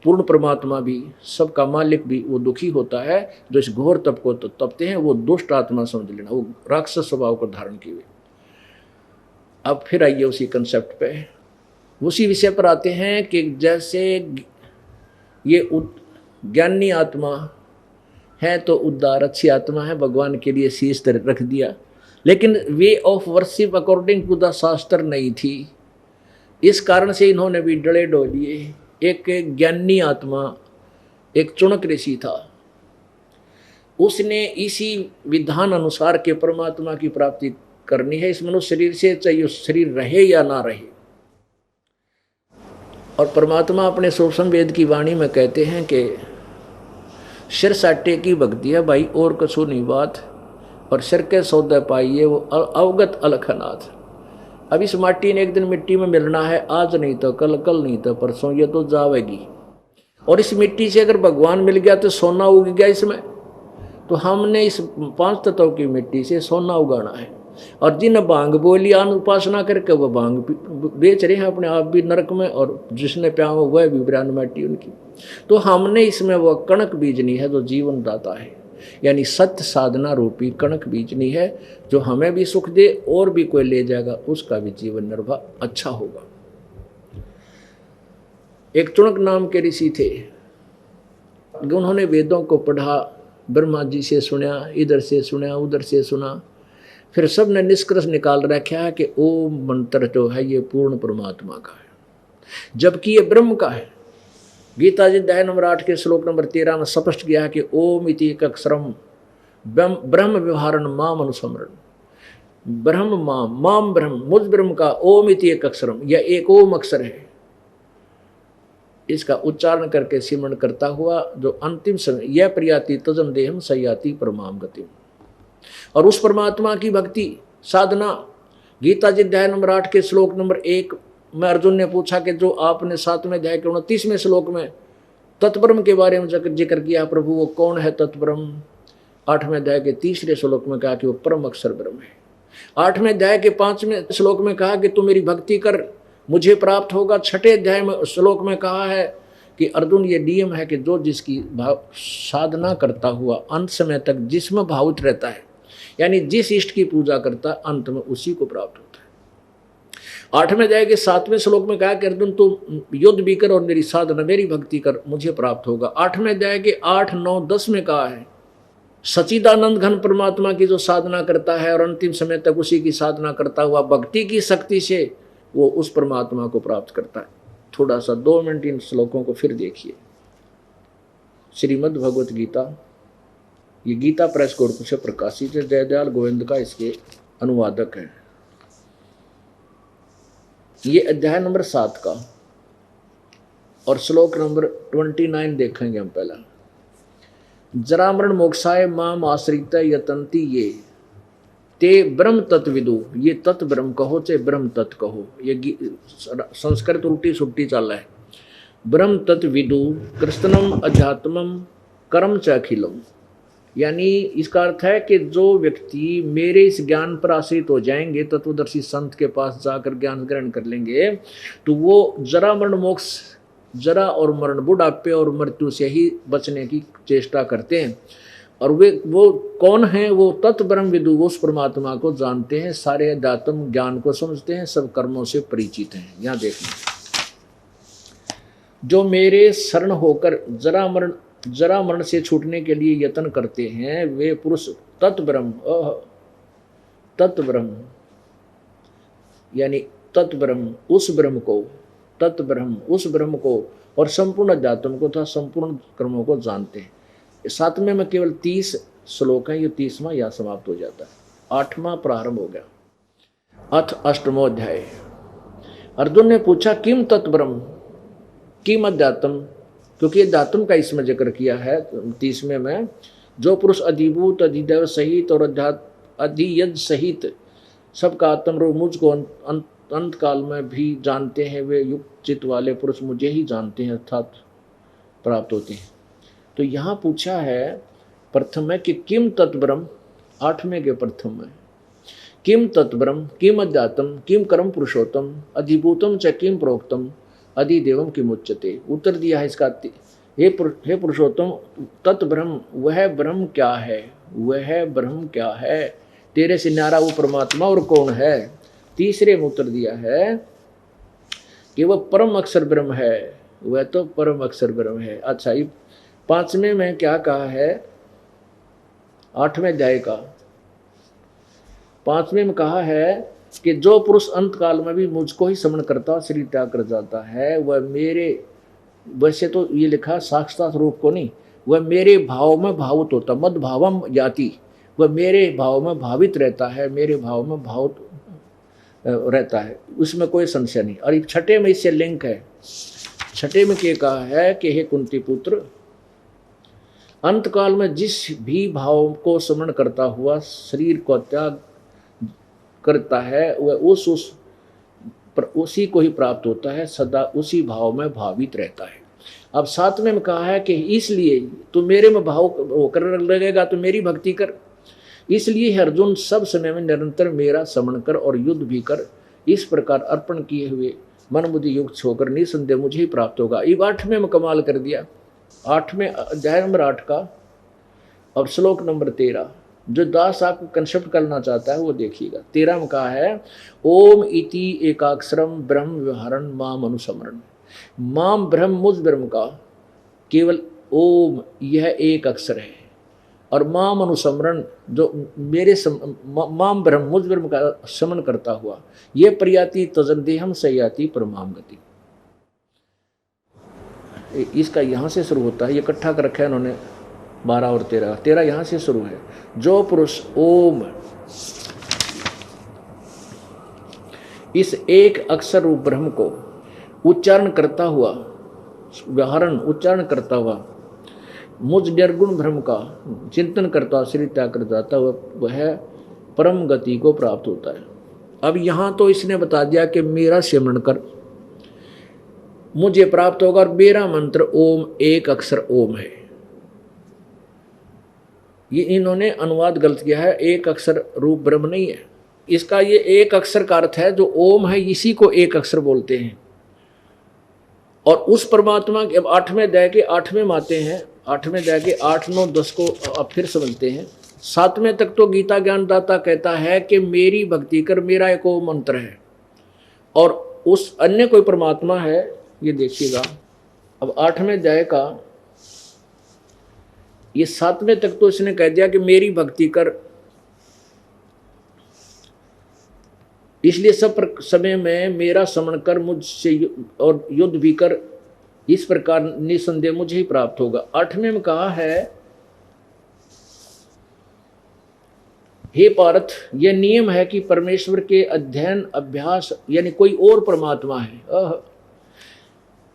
पूर्ण परमात्मा भी सबका मालिक भी वो दुखी होता है जो इस घोर तप को तपते हैं। वो दुष्ट आत्मा समझ लेना, वो राक्षस स्वभाव को धारण किए हुए। अब फिर आइए उसी कंसेप्ट पे, उसी विषय पर आते हैं कि जैसे ये ज्ञानी आत्मा है तो उद्धार अच्छी आत्मा है, भगवान के लिए शीश रख दिया, लेकिन way of worship according to the shastra नहीं थी। इस कारण से इन्होंने भी डले डोलिए। एक ज्ञानी आत्मा, एक चुनक ऋषि था, उसने इसी विधान अनुसार के परमात्मा की प्राप्ति करनी है इस मनुष्य शरीर से, चाहे उस शरीर रहे या ना रहे। और परमात्मा अपने सूक्ष्म वेद की वाणी में कहते हैं कि सिर साटे की भक्ति है भाई और कछु नहीं बात, और सिर के सौदे पाइए वो अवगत अलखनाथ। अब इस माटी ने एक दिन मिट्टी में मिलना है, आज नहीं तो कल, कल नहीं तो परसों, ये तो जावेगी। और इस मिट्टी से अगर भगवान मिल गया तो सोना उग गया इसमें। तो हमने इस 5 तत्वों की मिट्टी से सोना उगाना है। और जिन भांग बोलियान उपासना करके वो भांग बेच रहे हैं अपने आप भी नरक में, और जिसने प्यार वह भी ब्रान माटी उनकी। तो हमने इसमें वह कणक बीजनी है जो जीवन दाता है, यानी सत्य साधना रूपी कणक बीजनी है, जो हमें भी सुख दे और भी कोई ले जाएगा उसका भी जीवन निर्वाह अच्छा होगा। एक चुनक नाम के ऋषि थे, उन्होंने वेदों को पढ़ा, ब्रह्मा जी से सुना, इधर से सुना उधर से सुना, फिर सब ने निष्कर्ष निकाल रखा है कि ओम मंत्र जो है ये पूर्ण परमात्मा का है, जबकि ये ब्रह्म का है। गीता जी अध्याय नंबर 8 के श्लोक नंबर 13 में स्पष्ट किया है कि ओम इति एक अक्षरम ब्रह्म व्यवहारण माम अनुस्मरण। ब्रह्म माम ब्रह्म, मुझ ब्रह्म का ओम इति एक अक्षरम, यह एक ओम अक्षर है। इसका उच्चारण करके सिमरण करता हुआ जो अंतिम समय यह प्रियाति तजन देहम सयाति परमाम गतिम। और उस परमात्मा की भक्ति साधना, गीता जी अध्याय नंबर 8 के श्लोक नंबर 1 में अर्जुन ने पूछा कि जो आपने 7वें अध्याय के 29वें श्लोक में तत्ब्रह्म के बारे में जिक्र किया, प्रभु वो कौन है तत्ब्रह्म? 8वें अध्याय के 3रे श्लोक में कहा कि वो परम अक्षर ब्रह्म है। 8वें अध्याय के 5वें श्लोक में कहा कि तू मेरी भक्ति कर, मुझे प्राप्त होगा। 6ठे अध्याय में श्लोक में कहा है कि अर्जुन ये नियम है कि जो जिसकी साधना करता हुआ अंत समय तक जिसमें भावित रहता है, यानी जिस इष्ट की पूजा करता है अंत में उसी को प्राप्त होता है। 8वें अध्याय के 7वें श्लोक में कहा कि अर्जुन तू युद्ध भी कर और मेरी साधना मेरी भक्ति कर, मुझे प्राप्त होगा। 8वें अध्याय के 8, 9, 10 में कहा है सच्चिदानंद घन परमात्मा की जो साधना करता है और अंतिम समय तक उसी की साधना करता हुआ भक्ति की शक्ति से वो उस परमात्मा को प्राप्त करता है। थोड़ा सा 2 मिनट इन श्लोकों को फिर देखिए। श्रीमद् भगवत गीता, ये गीता प्रेस कोर्ट से प्रकाशित है, जयदयाल गोविंद का इसके अनुवादक है। ये अध्याय नंबर 7 का और श्लोक नंबर 29 देखेंगे हम पहला। जरामरण मोक्षाय माम आश्रित यतंती ये ते ब्रह्म तत्विदु, ये तत्व ब्रह्म कहो चाहे ब्रह्म तत्व कहो, ये संस्कृत उल्टी सुट्टी चल रहा है। ब्रह्म तत्विदु कृष्णम अध्यात्मम कर्म च अखिलम, यानी इसका अर्थ है कि जो व्यक्ति मेरे इस ज्ञान पर आश्रित हो जाएंगे, तत्वदर्शी संत के पास जाकर ज्ञान ग्रहण कर लेंगे, तो वो जरा मरण मोक्ष, जरा और मरण, बुढ़ापे और मृत्यु से ही बचने की चेष्टा करते हैं। और वो कौन है? वो तत्व ब्रह्म विदु, उस परमात्मा को जानते हैं, सारे अध्यात्म ज्ञान को समझते हैं, सब कर्मों से परिचित हैं। यहाँ देखना, जो मेरे शरण होकर जरा मरण से छूटने के लिए यत्न करते हैं, वे पुरुष तत्व ब्रह्म यानी तत्व ब्रह्म, उस ब्रह्म को, तत्व ब्रह्म उस ब्रह्म को और संपूर्ण अध्यात्म को तथा संपूर्ण कर्मों को जानते हैं। 7वें में केवल 30 श्लोक हैं, ये 30वां यहाँ समाप्त हो जाता है। 8वां प्रारंभ हो गया। अथ 8वां अध्याय। अर्जुन ने पूछा किम तत्व ब्रह्म, किम अध्यात्म, क्योंकि अध्यात्म का इसमें जिक्र किया है 30वें में। जो पुरुष अधिभूत अधिदेव सहित और अधियज सहित सबका आत्म रूप मुझको अंत काल में भी जानते हैं, वे युक्त चित्त वाले पुरुष मुझे ही जानते हैं अर्थात प्राप्त होते हैं। तो यहाँ पूछा है प्रथम है कि किम तत्व ब्रह्म, 8वें के प्रथम में किम तत्व ब्रह्म, किम अध्यात्म, किम कर्म पुरुषोत्तम, अधिभूतम च किम प्रोक्तम, अधिदेवम किम उच्यते। उत्तर दिया है इसका, हे पुरुषोत्तम, तत्व ब्रह्म, वह ब्रह्म क्या है, वह ब्रह्म क्या है, तेरे से न्यारा वो परमात्मा और कौन है। तीसरे में उत्तर दिया है कि वह परम अक्षर ब्रह्म है, वह तो परम अक्षर ब्रह्म है। अच्छा, ये 5वें में क्या कहा है? 8वें अध्याय का 5वें में कहा है कि जो पुरुष अंत काल में भी मुझको ही स्मरण करता शरीर त्याग कर जाता है, वह मेरे, वैसे तो ये लिखा साक्षात रूप को नहीं, वह मेरे भाव में भावुत होता, मद भावम जाति, वह मेरे भाव में भावित रहता है, मेरे भाव में भावुत रहता है, उसमें कोई संशय नहीं। और 6 में इससे लिंक है। 6 में क्या कहा है कि हे कुंती पुत्र, अंत काल में जिस भी भाव को स्मरण करता हुआ शरीर को त्याग करता है, वह उसी को ही प्राप्त होता है, सदा उसी भाव में भावित रहता है। अब 7वें में कहा है कि इसलिए तू मेरे में भाव होकर लगेगा तो मेरी भक्ति कर। इसलिए अर्जुन सब समय में निरंतर मेरा स्मरण कर और युद्ध भी कर। इस प्रकार अर्पण किए हुए मन बुद्धि युक्त होकर निसंदेह मुझे ही प्राप्त होगा। ये 8वें में कमाल कर दिया। 8वें अध्याय नंबर 8 का और श्लोक नंबर 13, जो दास आपको कंसेप्ट करना चाहता है वो देखिएगा। 13 में कहा है ओम इति एकाक्षरम ब्रह्म व्यवहारन माम अनुसमरण। माम ब्रह्म, मुझ ब्रह्म का केवल ओम, यह एक अक्षर है, और माम अनुसमरण, जो मेरे माम ब्रह्म, मुझ ब्रह्म का स्मरण करता हुआ, ये प्रयाति तजंदेहम सयाति परमाम गति। इसका यहाँ से शुरू होता है, ये इकट्ठा कर रखा है इन्होंने 12 और 13। 13 यहाँ से शुरू है। जो पुरुष ओम, इस एक अक्षर रूप ब्रह्म को उच्चारण करता हुआ, व्याहरण उच्चारण करता हुआ, मुझ निर्गुण ब्रह्म का चिंतन करता शरीर त्याग कर जाता, वह परम गति को प्राप्त होता है। अब यहाँ तो इसने बता दिया कि मेरा सिमरण कर मुझे प्राप्त होगा, और मेरा मंत्र ओम, एक अक्षर ओम है। ये इन्होंने अनुवाद गलत किया है, एक अक्षर रूप ब्रह्म नहीं है। इसका ये एक अक्षर का अर्थ है जो ओम है, इसी को एक अक्षर बोलते हैं। और उस परमात्मा के, अब 8वें अध्याय के 8वें में आते हैं, 8वें अध्याय के 8, 9, 10 को अब फिर समझते हैं। 7वें तक तो गीता ज्ञानदाता कहता है कि मेरी भक्ति कर, मेरा एक ओम मंत्र है, और उस अन्य कोई परमात्मा है, ये देखिएगा। अब 8वें अध्याय का ये 7वें तक तो इसने कह दिया कि मेरी भक्ति कर, इसलिए सब समय में मेरा स्मरण कर, मुझसे और युद्ध भी कर, इस प्रकार निसंदेह मुझे ही प्राप्त होगा। 8वें में कहा है हे पार्थ, यह नियम है कि परमेश्वर के अध्ययन अभ्यास, यानी कोई और परमात्मा है।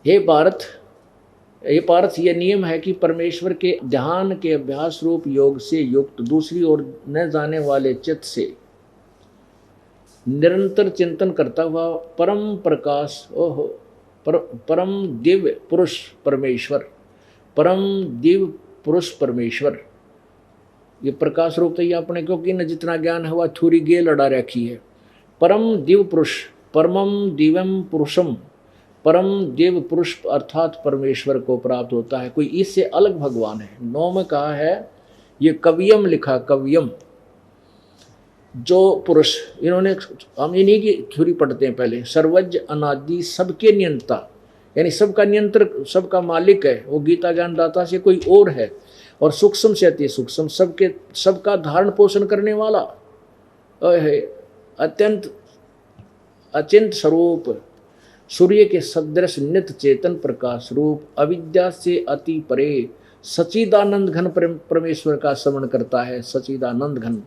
हे पार्थ, यह नियम है कि परमेश्वर के ध्यान के अभ्यास रूप योग से युक्त दूसरी ओर न जाने वाले चित्त से निरंतर चिंतन करता हुआ परम प्रकाश, परम दिव्य पुरुष परमेश्वर, परम दिव्य पुरुष परमेश्वर ये प्रकाश रूप तो ये अपने क्योंकि न जितना ज्ञान हुआ थूरी गे लड़ा रखी है। परम दिव्य पुरुष, परमम दिव्यम पुरुषम, परम दिव्य पुरुष अर्थात परमेश्वर को प्राप्त होता है। कोई इससे अलग भगवान है। 9 में कहा है, ये कवियम लिखा, कवियम जो पुरुष, इन्होंने हम इन्हीं की थ्योरी पढ़ते हैं पहले। सर्वज्ञ अनादि सबके नियंता, यानी सबका नियंत्रक, सबका मालिक है वो गीता ज्ञान दाता से कोई और है। और सूक्ष्म से अति सूक्ष्म, सबका धारण पोषण करने वाला है। अत्यंत अचिंत स्वरूप, सूर्य के सदृश नित्य चेतन प्रकाश रूप, अविद्या से अति परे सचिदानंद घन परमेश्वर का स्मरण करता है। सचिदानंद घन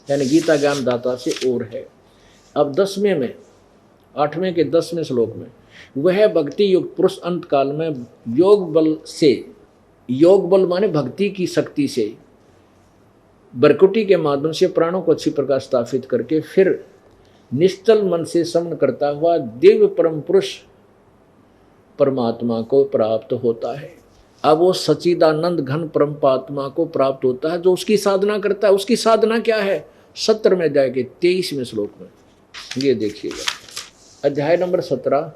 यानी गीता ज्ञान दाता से और है। अब 10वें में, 8वें के 10वें श्लोक में, वह भक्ति युक्त पुरुष अंत काल में योग बल से, योग बल माने भक्ति की शक्ति से, बरकुटी के माध्यम से प्राणों को अच्छी प्रकार स्थापित करके फिर निश्चल मन से समन करता हुआ दिव्य परम पुरुष परमात्मा को प्राप्त होता है। अब वो सचिदानंद घन परमात्मा को प्राप्त होता है जो उसकी साधना करता है। उसकी साधना क्या है? 17 में अध्याय के 23वें श्लोक में ये देखिएगा, अध्याय नंबर 17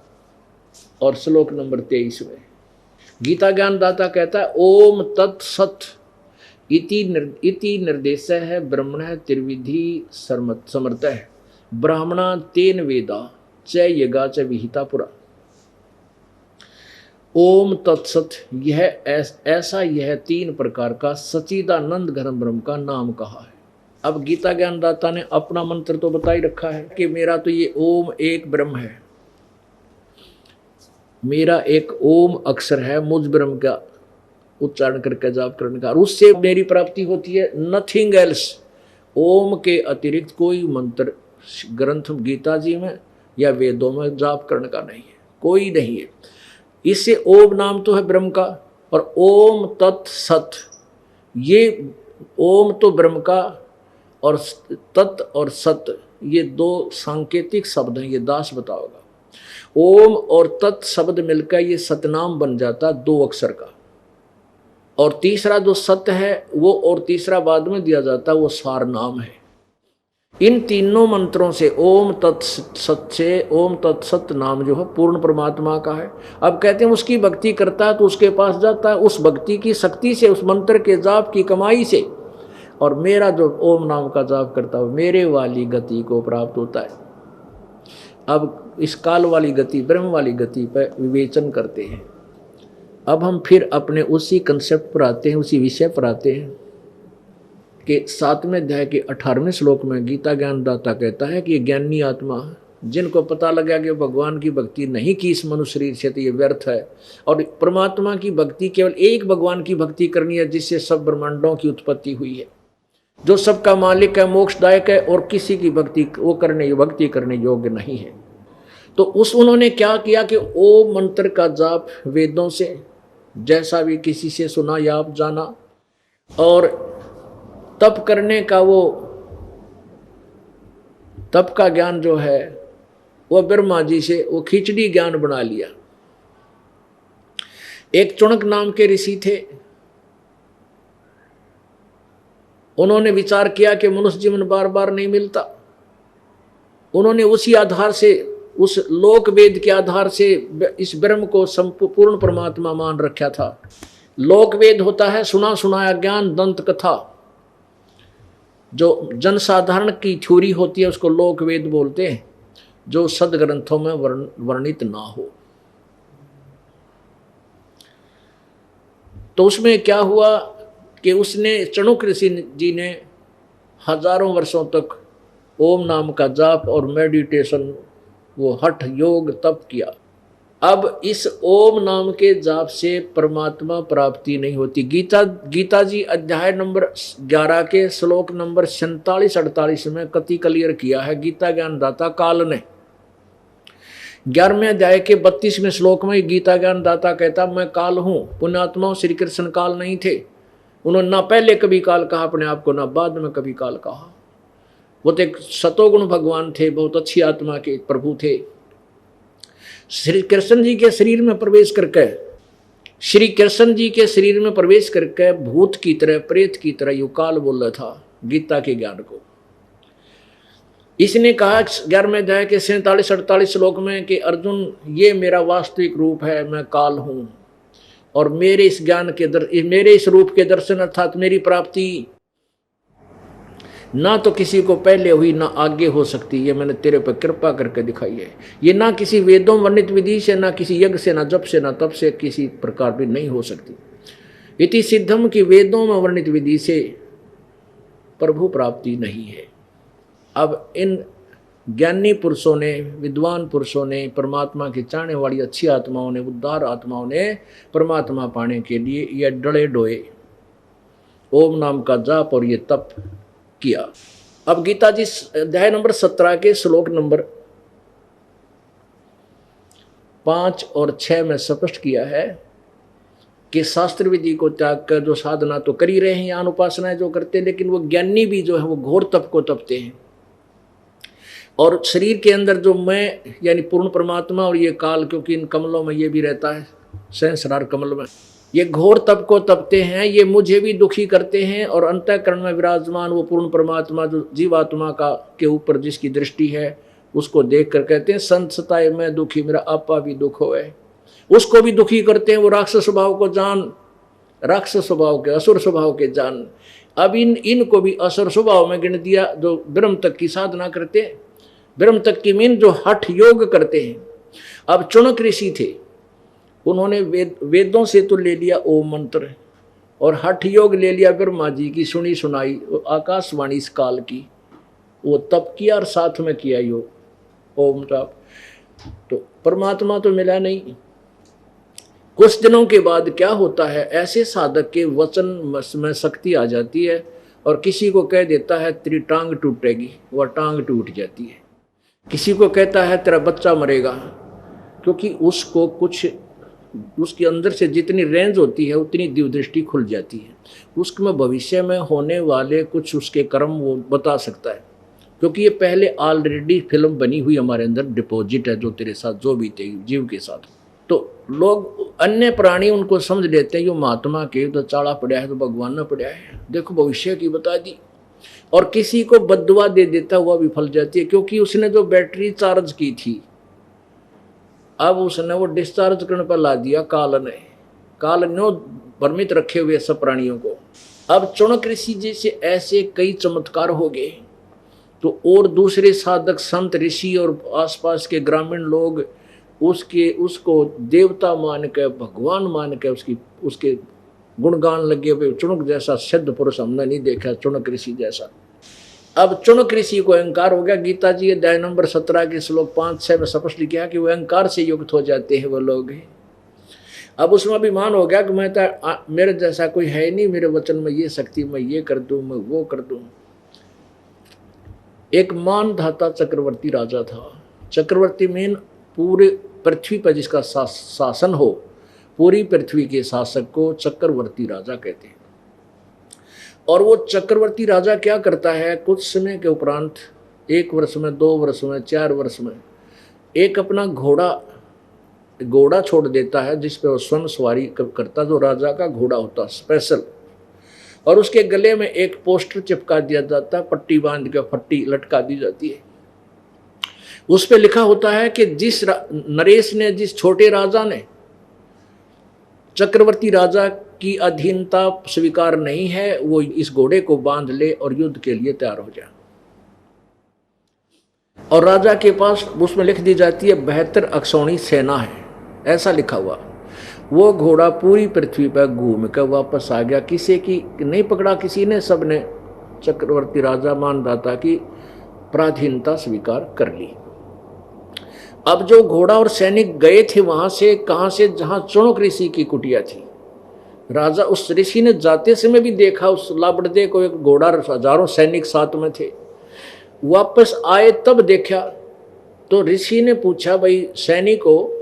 और श्लोक नंबर 23 में गीता ज्ञान दाता कहता है, ओम तत्सत इति निर्देश है ब्रह्मण त्रिविधि समर्थ है ब्राह्मणा तेन वेदा च यगा च विहिता पुरा। ओम तत्सत, यह ऐसा यह 3 प्रकार का सचिदानंद घन ब्रह्म का नाम कहा है। अब गीता ज्ञान दाता ने अपना मंत्र तो बता ही रखा है कि मेरा तो ये ओम एक ब्रह्म है, मेरा एक ओम अक्षर है, मुझ ब्रह्म का उच्चारण करके जाप करने का, और उससे मेरी प्राप्ति होती है। नथिंग एल्स, ओम के अतिरिक्त कोई मंत्र ग्रंथ गीता जी में या वेदों में जाप करने का नहीं है, कोई नहीं है। इससे ओम नाम तो है ब्रह्म का, और ओम तत्सत, ये ओम तो ब्रह्म का और तत् और सत ये 2 सांकेतिक शब्द हैं, ये दास बताओगा। ओम और तत् शब्द मिलकर ये सतनाम बन जाता 2 अक्षर का, और तीसरा जो सत्य है वो, और तीसरा बाद में दिया जाता वो सार नाम है। इन तीनों मंत्रों से ओम तत्सत से ओम तत्सत नाम जो है पूर्ण परमात्मा का है। अब कहते हैं उसकी भक्ति करता है तो उसके पास जाता है, उस भक्ति की शक्ति से, उस मंत्र के जाप की कमाई से, और मेरा जो ओम नाम का जाप करता है मेरे वाली गति को प्राप्त होता है। अब इस काल वाली गति, ब्रह्म वाली गति पर विवेचन करते हैं। अब हम फिर अपने उसी कंसेप्ट पर आते हैं, उसी विषय पर आते हैं कि 7वें अध्याय के 18वें श्लोक में गीता ज्ञान दाता कहता है कि ज्ञानी आत्मा जिनको पता लगा कि भगवान की भक्ति नहीं की इस मनुष्य शरीर से तो ये व्यर्थ है, और परमात्मा की भक्ति केवल एक भगवान की भक्ति करनी है जिससे सब ब्रह्मांडों की उत्पत्ति हुई है, जो सबका मालिक है, मोक्षदायक है, और किसी की भक्ति करने योग्य नहीं है। तो उन्होंने क्या किया कि ओम मंत्र का जाप वेदों से जैसा भी किसी से सुना या आप जाना, और तप करने का वो तप का ज्ञान जो है वो ब्रह्मा जी से वो खिचड़ी ज्ञान बना लिया। एक चुणक नाम के ऋषि थे, उन्होंने विचार किया कि मनुष्य जीवन बार बार नहीं मिलता। उन्होंने उसी आधार से, उस लोक वेद के आधार से इस ब्रह्म को संपूर्ण परमात्मा मान रखा था। लोक वेद होता है सुना सुनाया ज्ञान, दंत कथा, जो जनसाधारण की थ्योरी होती है उसको लोक वेद बोलते हैं, जो सदग्रंथों में वर्णित ना हो। तो उसमें क्या हुआ कि उसने, चणुक ऋषि जी ने हजारों वर्षों तक ओम नाम का जाप और मेडिटेशन, वो हठ योग तप किया। अब इस ओम नाम के जाप से परमात्मा प्राप्ति नहीं होती। गीता जी अध्याय नंबर 11 के श्लोक नंबर 47-48 में कति क्लियर किया है गीता ज्ञान दाता काल ने। 11वें अध्याय के 32वें श्लोक में गीता ज्ञान दाता कहता मैं काल हूं। पुण्यात्माओं श्री कृष्ण काल नहीं थे, उन्होंने ना पहले कभी काल कहा अपने आप को, ना बाद में कभी काल कहा। वो तो एक सतोगुण भगवान थे, बहुत अच्छी आत्मा के प्रभु थे। श्री कृष्ण जी के शरीर में प्रवेश करके श्री कृष्ण जी के शरीर में प्रवेश करके भूत की तरह, प्रेत की तरह यू काल बोल रहा था गीता के ज्ञान को। इसने कहा 11वें अध्याय के 47-48 श्लोक में कि अर्जुन, ये मेरा वास्तविक रूप है, मैं काल हूं, और मेरे इस ज्ञान के मेरे इस रूप के दर्शन अर्थात मेरी प्राप्ति ना तो किसी को पहले हुई ना आगे हो सकती, ये मैंने तेरे पर कृपा करके दिखाई है। ये ना किसी वेदों वर्णित विधि से, ना किसी यज्ञ से, ना जप से, ना तप से किसी प्रकार भी नहीं हो सकती। इति सिद्धम की वेदों में वर्णित विधि से प्रभु प्राप्ति नहीं है। अब इन ज्ञानी पुरुषों ने, विद्वान पुरुषों ने, परमात्मा की चाहने वाली अच्छी आत्माओं ने, उद्धार आत्माओं ने परमात्मा पाने के लिए ये डले डोए ओम नाम का जाप और ये तप किया। अब गीता जी अध्याय नंबर 17 के श्लोक नंबर 5 और 6 में स्पष्ट किया है कि शास्त्र विधि को त्याग कर जो साधना तो कर ही रहे हैं, यहाँ उपासनाएं जो करते हैं, लेकिन वो ज्ञानी भी जो है वो घोर तप को तपते हैं। और शरीर के अंदर जो मैं यानी पूर्ण परमात्मा और ये काल, क्योंकि इन कमलों में ये भी रहता है, सहस्रार कमल में, ये घोर तप को तपते हैं, ये मुझे भी दुखी करते हैं। और अंतःकरण में विराजमान वो पूर्ण परमात्मा जो जीवात्मा का के ऊपर जिसकी दृष्टि है, उसको देख कर कहते हैं संत सताए मैं दुखी, मेरा आपा भी दुख होए। उसको भी दुखी करते हैं। वो राक्षस स्वभाव को जान, राक्षस स्वभाव के, असुर स्वभाव के जान। अब इनको भी असुर स्वभाव में गिन दिया जो ब्रह्म तक की साधना करते हैं, ब्रह्म तक की मीन जो हठ योग करते हैं। अब चुनक ऋषि थे, उन्होंने वेदों से तो ले लिया ओम मंत्र और हठ योग ले लिया ब्रह्मा जी की सुनी सुनाई आकाशवाणी इस काल की, वो तप किया और साथ में किया योग ओम तप, तो परमात्मा तो मिला नहीं। कुछ दिनों के बाद क्या होता है, ऐसे साधक के वचन में शक्ति आ जाती है और किसी को कह देता है तेरी टांग टूटेगी, वह टांग टूट जाती है। किसी को कहता है तेरा बच्चा मरेगा, क्योंकि उसको कुछ उसके अंदर से जितनी रेंज होती है उतनी दिव्य दृष्टि खुल जाती है। उसमें भविष्य में होने वाले कुछ उसके कर्म वो बता सकता है, क्योंकि ये पहले ऑलरेडी फिल्म बनी हुई हमारे अंदर डिपॉजिट है, जो तेरे साथ जो बीते जीव के साथ। तो लोग अन्य प्राणी उनको समझ लेते हैं, यो महात्मा के तो चाड़ा पड़ा है, तो भगवान ने पड़ा है, देखो भविष्य की बता दी। और किसी को बद्दुआ दे देता हुआ भी फल जाती है, क्योंकि उसने जो बैटरी चार्ज की थी अब उसने वो डिस्चार्ज करने पर ला दिया काल ने भ्रमित रखे हुए सब प्राणियों को। अब चुनक ऋषि जी से ऐसे कई चमत्कार हो गए, तो और दूसरे साधक संत ऋषि और आसपास के ग्रामीण लोग उसको देवता मान के, भगवान मान के उसके गुणगान लगे हुए। चुनक जैसा सिद्ध पुरुष हमने नहीं देखा, चुनक ऋषि जैसा। अब चुनक ऋषि को अहंकार हो गया। गीता जी अध्याय नंबर 17 के श्लोक 5-6 में स्पष्ट लिखा कि वो अहंकार से युक्त हो जाते हैं वो लोग। अब उसमें अभिमान हो गया कि मैं तो मेरे जैसा कोई है नहीं, मेरे वचन में ये शक्ति, मैं ये कर दूं, मैं वो कर दूं। एक मान धाता चक्रवर्ती राजा था। चक्रवर्ती मीन पूरे पृथ्वी पर जिसका शासन हो, पूरी पृथ्वी के शासक को चक्रवर्ती राजा कहते हैं। और वो चक्रवर्ती राजा क्या करता है, कुछ समय के उपरांत 1 वर्ष में, 2 वर्ष में, 4 वर्ष में एक अपना घोड़ा छोड़ देता है, जिस पे वो स्वयं सवारी करता, जो राजा का घोड़ा होता स्पेशल। और उसके गले में एक पोस्टर चिपका दिया जाता है, पट्टी बांध के फट्टी लटका दी जाती है। उस पे लिखा होता है कि जिस नरेश ने, जिस छोटे राजा ने चक्रवर्ती राजा की अधीनता स्वीकार नहीं है, वो इस घोड़े को बांध ले और युद्ध के लिए तैयार हो जाए। और राजा के पास उसमें लिख दी जाती है 72 अक्षौणी सेना है, ऐसा लिखा हुआ। वो घोड़ा पूरी पृथ्वी पर घूम कर वापस आ गया, किसी की नहीं पकड़ा किसी ने, सबने चक्रवर्ती राजा मानदाता की पराधीनता स्वीकार कर ली। अब जो घोड़ा और सैनिक गए थे वहां से, कहां से, जहां चुनक ऋषि की कुटिया थी। राजा उस ऋषि ने जाते समय भी देखा उस लाबड़दे को, एक घोड़ा, हजारों सैनिक साथ में थे। वापस आए तब देखा तो ऋषि ने पूछा, भाई सैनिकों,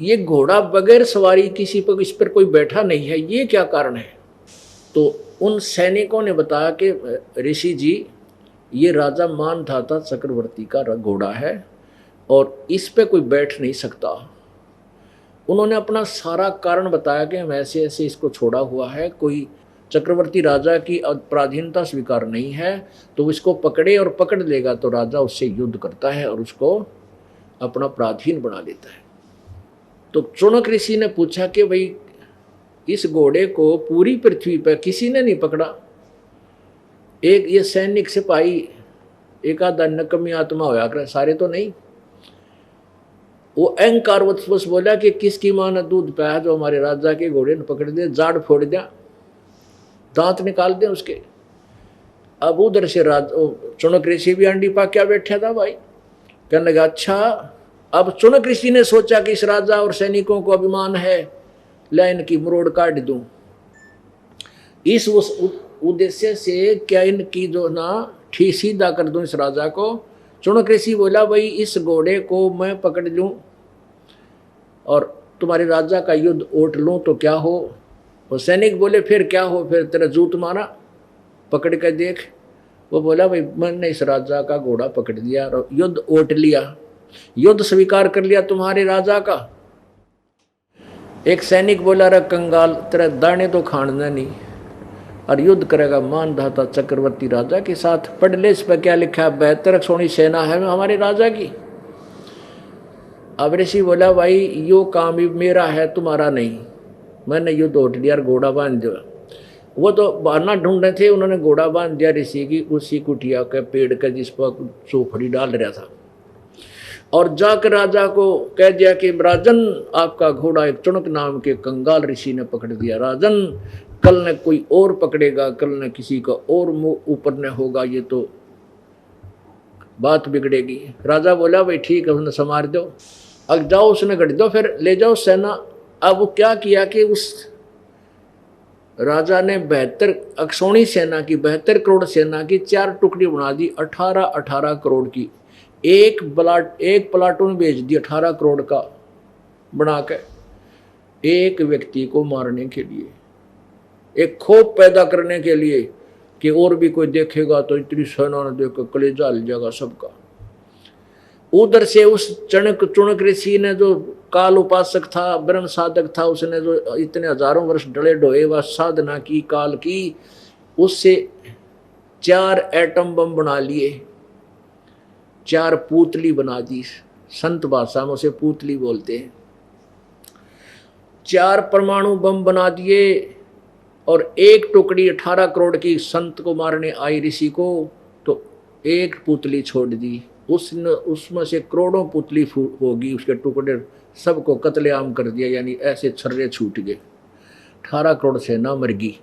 ये घोड़ा बगैर सवारी किसी पर, इस पर कोई बैठा नहीं है, ये क्या कारण है? तो उन सैनिकों ने बताया कि ऋषि जी, ये राजा मानधाता चक्रवर्ती का घोड़ा है और इस पे कोई बैठ नहीं सकता। उन्होंने अपना सारा कारण बताया कि हम ऐसे ऐसे इसको छोड़ा हुआ है, कोई चक्रवर्ती राजा की पराधीनता स्वीकार नहीं है, तो इसको पकड़े और पकड़ लेगा तो राजा उससे युद्ध करता है और उसको अपना पराधीन बना लेता है। तो चुनक ऋषि ने पूछा कि भाई इस घोड़े को पूरी पृथ्वी पर किसी ने नहीं पकड़ा, एक ये सैनिक सिपाही एक आधा नकमी आत्मा होया कर, सारे तो नहीं। वो अहंकारवश बोला कि किसकी मां ने दूध पाया जो हमारे राजा के घोड़े ने पकड़ दे, जाड़ फोड़ दिया, दांत निकाल दे उसके। अब उधर से चुनक ऋषि भी अंडी पा क्या बैठा था भाई, कहने लगा अच्छा। अब चुनक ऋषि ने सोचा कि इस राजा और सैनिकों को अभिमान है, ला इनकी मरोड़ काट दूं। इस उद्देश्य से क्या इनकी जो ना ठीक सीधा कर दूं इस राजा को। चुनक ऋषि बोला भाई इस घोड़े को मैं पकड़ लूं और तुम्हारे राजा का युद्ध ओट लूं तो क्या हो। वो सैनिक बोले फिर क्या हो, फिर तेरा जूत मारा पकड़ कर देख। वो बोला भाई मैंने इस राजा का घोड़ा पकड़ लिया और युद्ध ओट लिया, युद्ध स्वीकार कर लिया तुम्हारे राजा का। एक सैनिक बोला रे कंगाल, तेरा दाने तो खाना नहीं और युद्ध करेगा मानधाता चक्रवर्ती राजा के साथ। पढ़ ले इस पर क्या लिखा है, 72 सोनी सेना है हमारे राजा की। अब ऋषि बोला भाई यो काम भी मेरा है तुम्हारा नहीं, मैंने युद्ध ओट लिया और घोड़ा बांध दिया। वो तो बहाना ढूंढ रहे थे, उन्होंने घोड़ा बांध दिया ऋषि की उसी कुटिया के पेड़ का जिस पर चौफड़ी डाल रहा था, और जाकर राजा को कह दिया कि राजन आपका घोड़ा एक चुनक नाम के कंगाल ऋषि ने पकड़ दिया। राजन कल न कोई और पकड़ेगा, कल न किसी का और मुंह ऊपर न होगा, ये तो बात बिगड़ेगी। राजा बोला भाई ठीक है, उसने संवार दो, अब जाओ उसने गढ़ दो, फिर ले जाओ सेना। अब वो क्या किया कि उस राजा ने 72 अक्षौणी सेना की 72 करोड़ सेना की 4 टुकड़ी बना दी, 18 करोड़ की। एक प्लाटून भेज दी 18 करोड़ का बना के एक व्यक्ति को मारने के लिए, एक खौफ पैदा करने के लिए कि और भी कोई देखेगा तो इतनी सेना ने देख कर कलेजा हिल जाएगा सबका। उधर से उस चुनक ऋषि ने जो काल उपासक था, ब्रह्म साधक था, उसने जो इतने हजारों वर्ष डले ढोए वह साधना की काल की, उससे 4 एटम बम बना लिए, 4 पूतली बना दी। संत भाषा में उसे पूतली बोलते हैं। 4 परमाणु बम बना दिए और एक टुकड़ी 18 करोड़ की संत को मारने आई ऋषि को तो एक पुतली छोड़ दी। उसमें से करोड़ों पुतली होगी, उसके टुकड़े सबको कत्लेआम कर दिया, यानी ऐसे छर्रे छूट गए। 18 करोड़ सेना मर गई।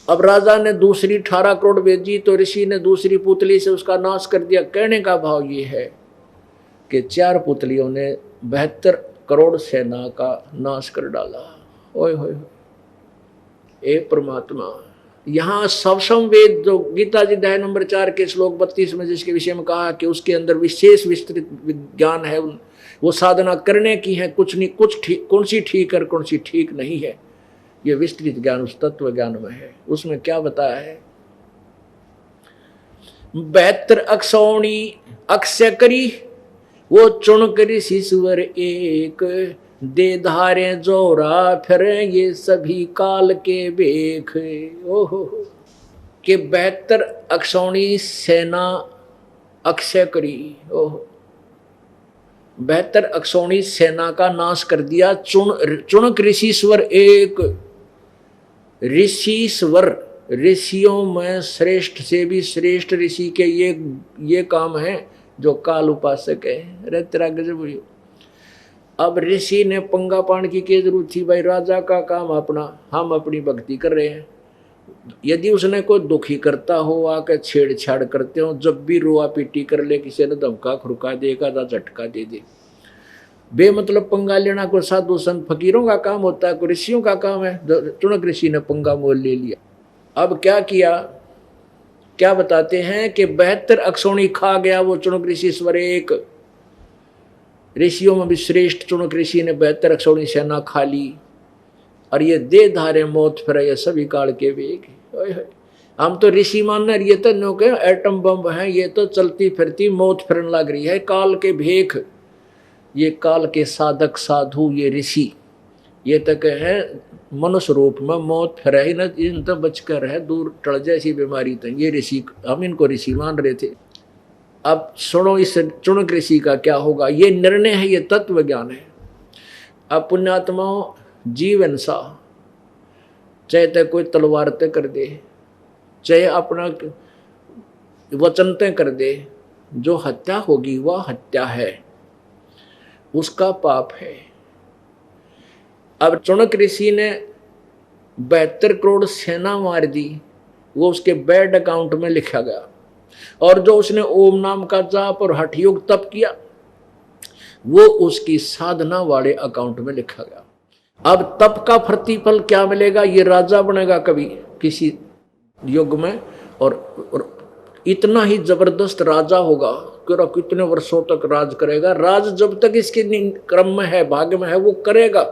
अब राजा ने दूसरी 18 करोड़ भेजी तो ऋषि ने दूसरी पुतली से उसका नाश कर दिया। कहने का भाव ये है कि 4 पुतलियों ने 72 करोड़ सेना का नाश कर डाला। ओए होए ए परमात्मा। यहाँ सवसम वेद जो गीता जी अध्याय नंबर 4 के श्लोक 32 में जिसके विषय में कहा कि उसके अंदर विशेष विस्तृत विज्ञान है, वो साधना करने की है, कुछ नहीं, कुछ ठीक, कौन सी ठीक है कौन सी ठीक नहीं है, ये विस्तृत ज्ञान उस तत्व ज्ञान में है। उसमें क्या बताया है, 72 अक्षौणी अक्षय करी वो चुन करी शिशुवर एक, दे धारे जोरा फिर ये सभी काल के बेख। ओहो के 72 अक्षौणी सेना अक्षय करी, ओहो 72 अक्षौणी सेना का नाश कर दिया। चुनक ऋषिश्वर एक, ऋषिश्वर ऋषियों में श्रेष्ठ से भी श्रेष्ठ ऋषि के ये काम है जो काल उपासक है। अरे तेरा गजब हुई। अब ऋषि ने पंगा पान की क्या जरूरत थी भाई, राजा का काम अपना, हम अपनी भक्ति कर रहे हैं। यदि उसने कोई दुखी करता हो, आकर छेड़छाड़ करते हो, जब भी रोआ पीटी कर ले, किसी ने धमका खुरका देगा या झटका दे दे, बेमतलब पंगा लेना कोई साधु संत फकीरों का काम होता है, कोई ऋषियों का काम है। चुनक ऋषि ने पंगा मोल ले लिया। अब क्या किया, क्या बताते हैं कि 72 अक्षौणी खा गया वो चुनक ऋषिश्वर एक। ऋषियों में भी श्रेष्ठ चुनक ऋषि ने 72 अक्षौणी सेना खा ली और ये दे धारे मौत फिर ये सभी काल के वेग। हम तो ऋषि मानना, ये तो नो के एटम बम है, ये तो चलती फिरती मौत फिरन लग रही है, काल के भेख। ये काल के साधक साधु, ये ऋषि ये तक है मनुष्य रूप में मौत फिर ही न, इन तो बचकर है दूर टल जैसी बीमारी तो ये ऋषि, हम इनको ऋषि मान रहे थे। अब सुनो इस चुनक ऋषि का क्या होगा। ये निर्णय है, ये तत्व ज्ञान है। अब पुण्यात्माओं, जीवन सा चाहे तो कोई तलवार तय कर दे, चाहे अपना वचन तय कर दे, जो हत्या होगी वह हत्या है, उसका पाप है। अब चुनक ऋषि ने 72 करोड़ सेना मार दी, वो उसके बैंक अकाउंट में लिखा गया। और जो उसने ओम नाम का जाप और हठ योग तप किया, वो उसकी साधना वाले अकाउंट में लिखा गया। अब तप का प्रतिफल क्या मिलेगा, ये राजा बनेगा कभी किसी युग में, और इतना ही जबरदस्त राजा होगा कि कितने वर्षों तक राज करेगा। राज जब तक इसके क्रम में है, भाग्य में है, वो करेगा,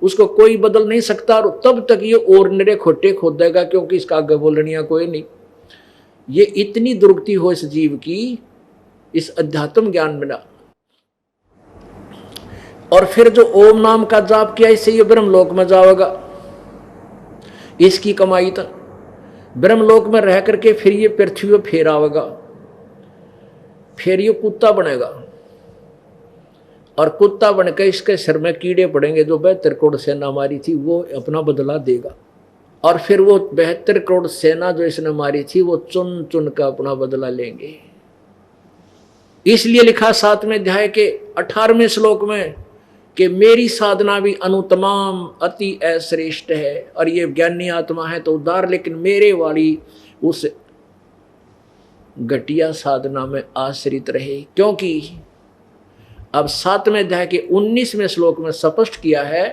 उसको कोई बदल नहीं सकता। और तब तक ये और निरे खोटे खोदेगा, क्योंकि इसका आगे बोलनिया कोई नहीं। ये इतनी दुर्गति हो इस जीव की, इस अध्यात्म ज्ञान बिना। और फिर जो ओम नाम का जाप किया, इससे ये ब्रह्मलोक में जाएगा, इसकी कमाई था। ब्रह्मलोक में रह करके फिर ये पृथ्वी पर फिर आवेगा, फिर ये कुत्ता बनेगा, और कुत्ता बनकर इसके सिर में कीड़े पड़ेंगे। जो 72 करोड़ सेना मारी थी वो अपना बदला देगा, और फिर वो 72 करोड़ सेना जो इसने मारी थी वो चुन चुन कर अपना बदला लेंगे। इसलिए लिखा 7वें अध्याय के 18वें श्लोक में कि मेरी साधना भी अनुतमाम अति श्रेष्ठ है, और ये ज्ञानी आत्मा है तो उदार, लेकिन मेरे वाली उस घटिया साधना में आश्रित रहे। क्योंकि अब 7वें अध्याय के 19वें श्लोक में स्पष्ट किया है,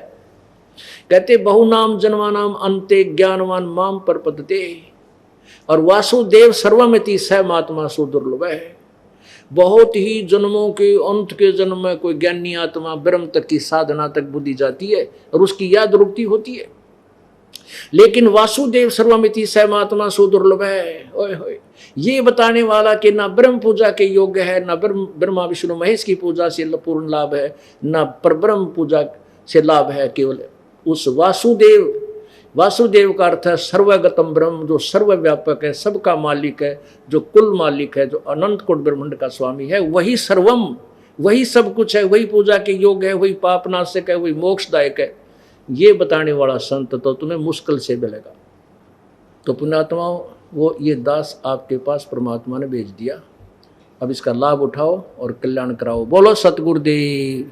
कहते बहुनाम जन्मानाम अंते ज्ञानवान माम प्रपद्यते, और वासुदेव सर्वमिति स महात्मा सुदुर्लभ है। बहुत ही जन्मों के अंत के जन्म में कोई ज्ञानी आत्मा ब्रह्म तक की साधना तक बुद्धि जाती है और उसकी याद रुकती होती है, लेकिन वासुदेव सर्वमिति स महात्मा सुदुर्लभ है। ओए होए, ये बताने वाला कि ना ब्रह्म पूजा के योग्य है, ना ब्रह्मा विष्णु महेश की पूजा से पूर्ण लाभ है, ना परब्रह्म पूजा से लाभ है। केवल उस वासुदेव, वासुदेव का अर्थ है सर्वगतम ब्रह्म, जो सर्वव्यापक है, सबका मालिक है, जो कुल मालिक है, जो अनंत कोट ब्रह्मांड का स्वामी है, वही सर्वम, वही सब कुछ है, वही पूजा के योग्य है, वही पापनाशक है, वही मोक्षदायक है। ये बताने वाला संत तो तुम्हें मुश्किल से मिलेगा। तो पुण्यात्माओं, वो ये दास आपके पास परमात्मा ने भेज दिया, अब इसका लाभ उठाओ और कल्याण कराओ। बोलो सतगुरुदेव।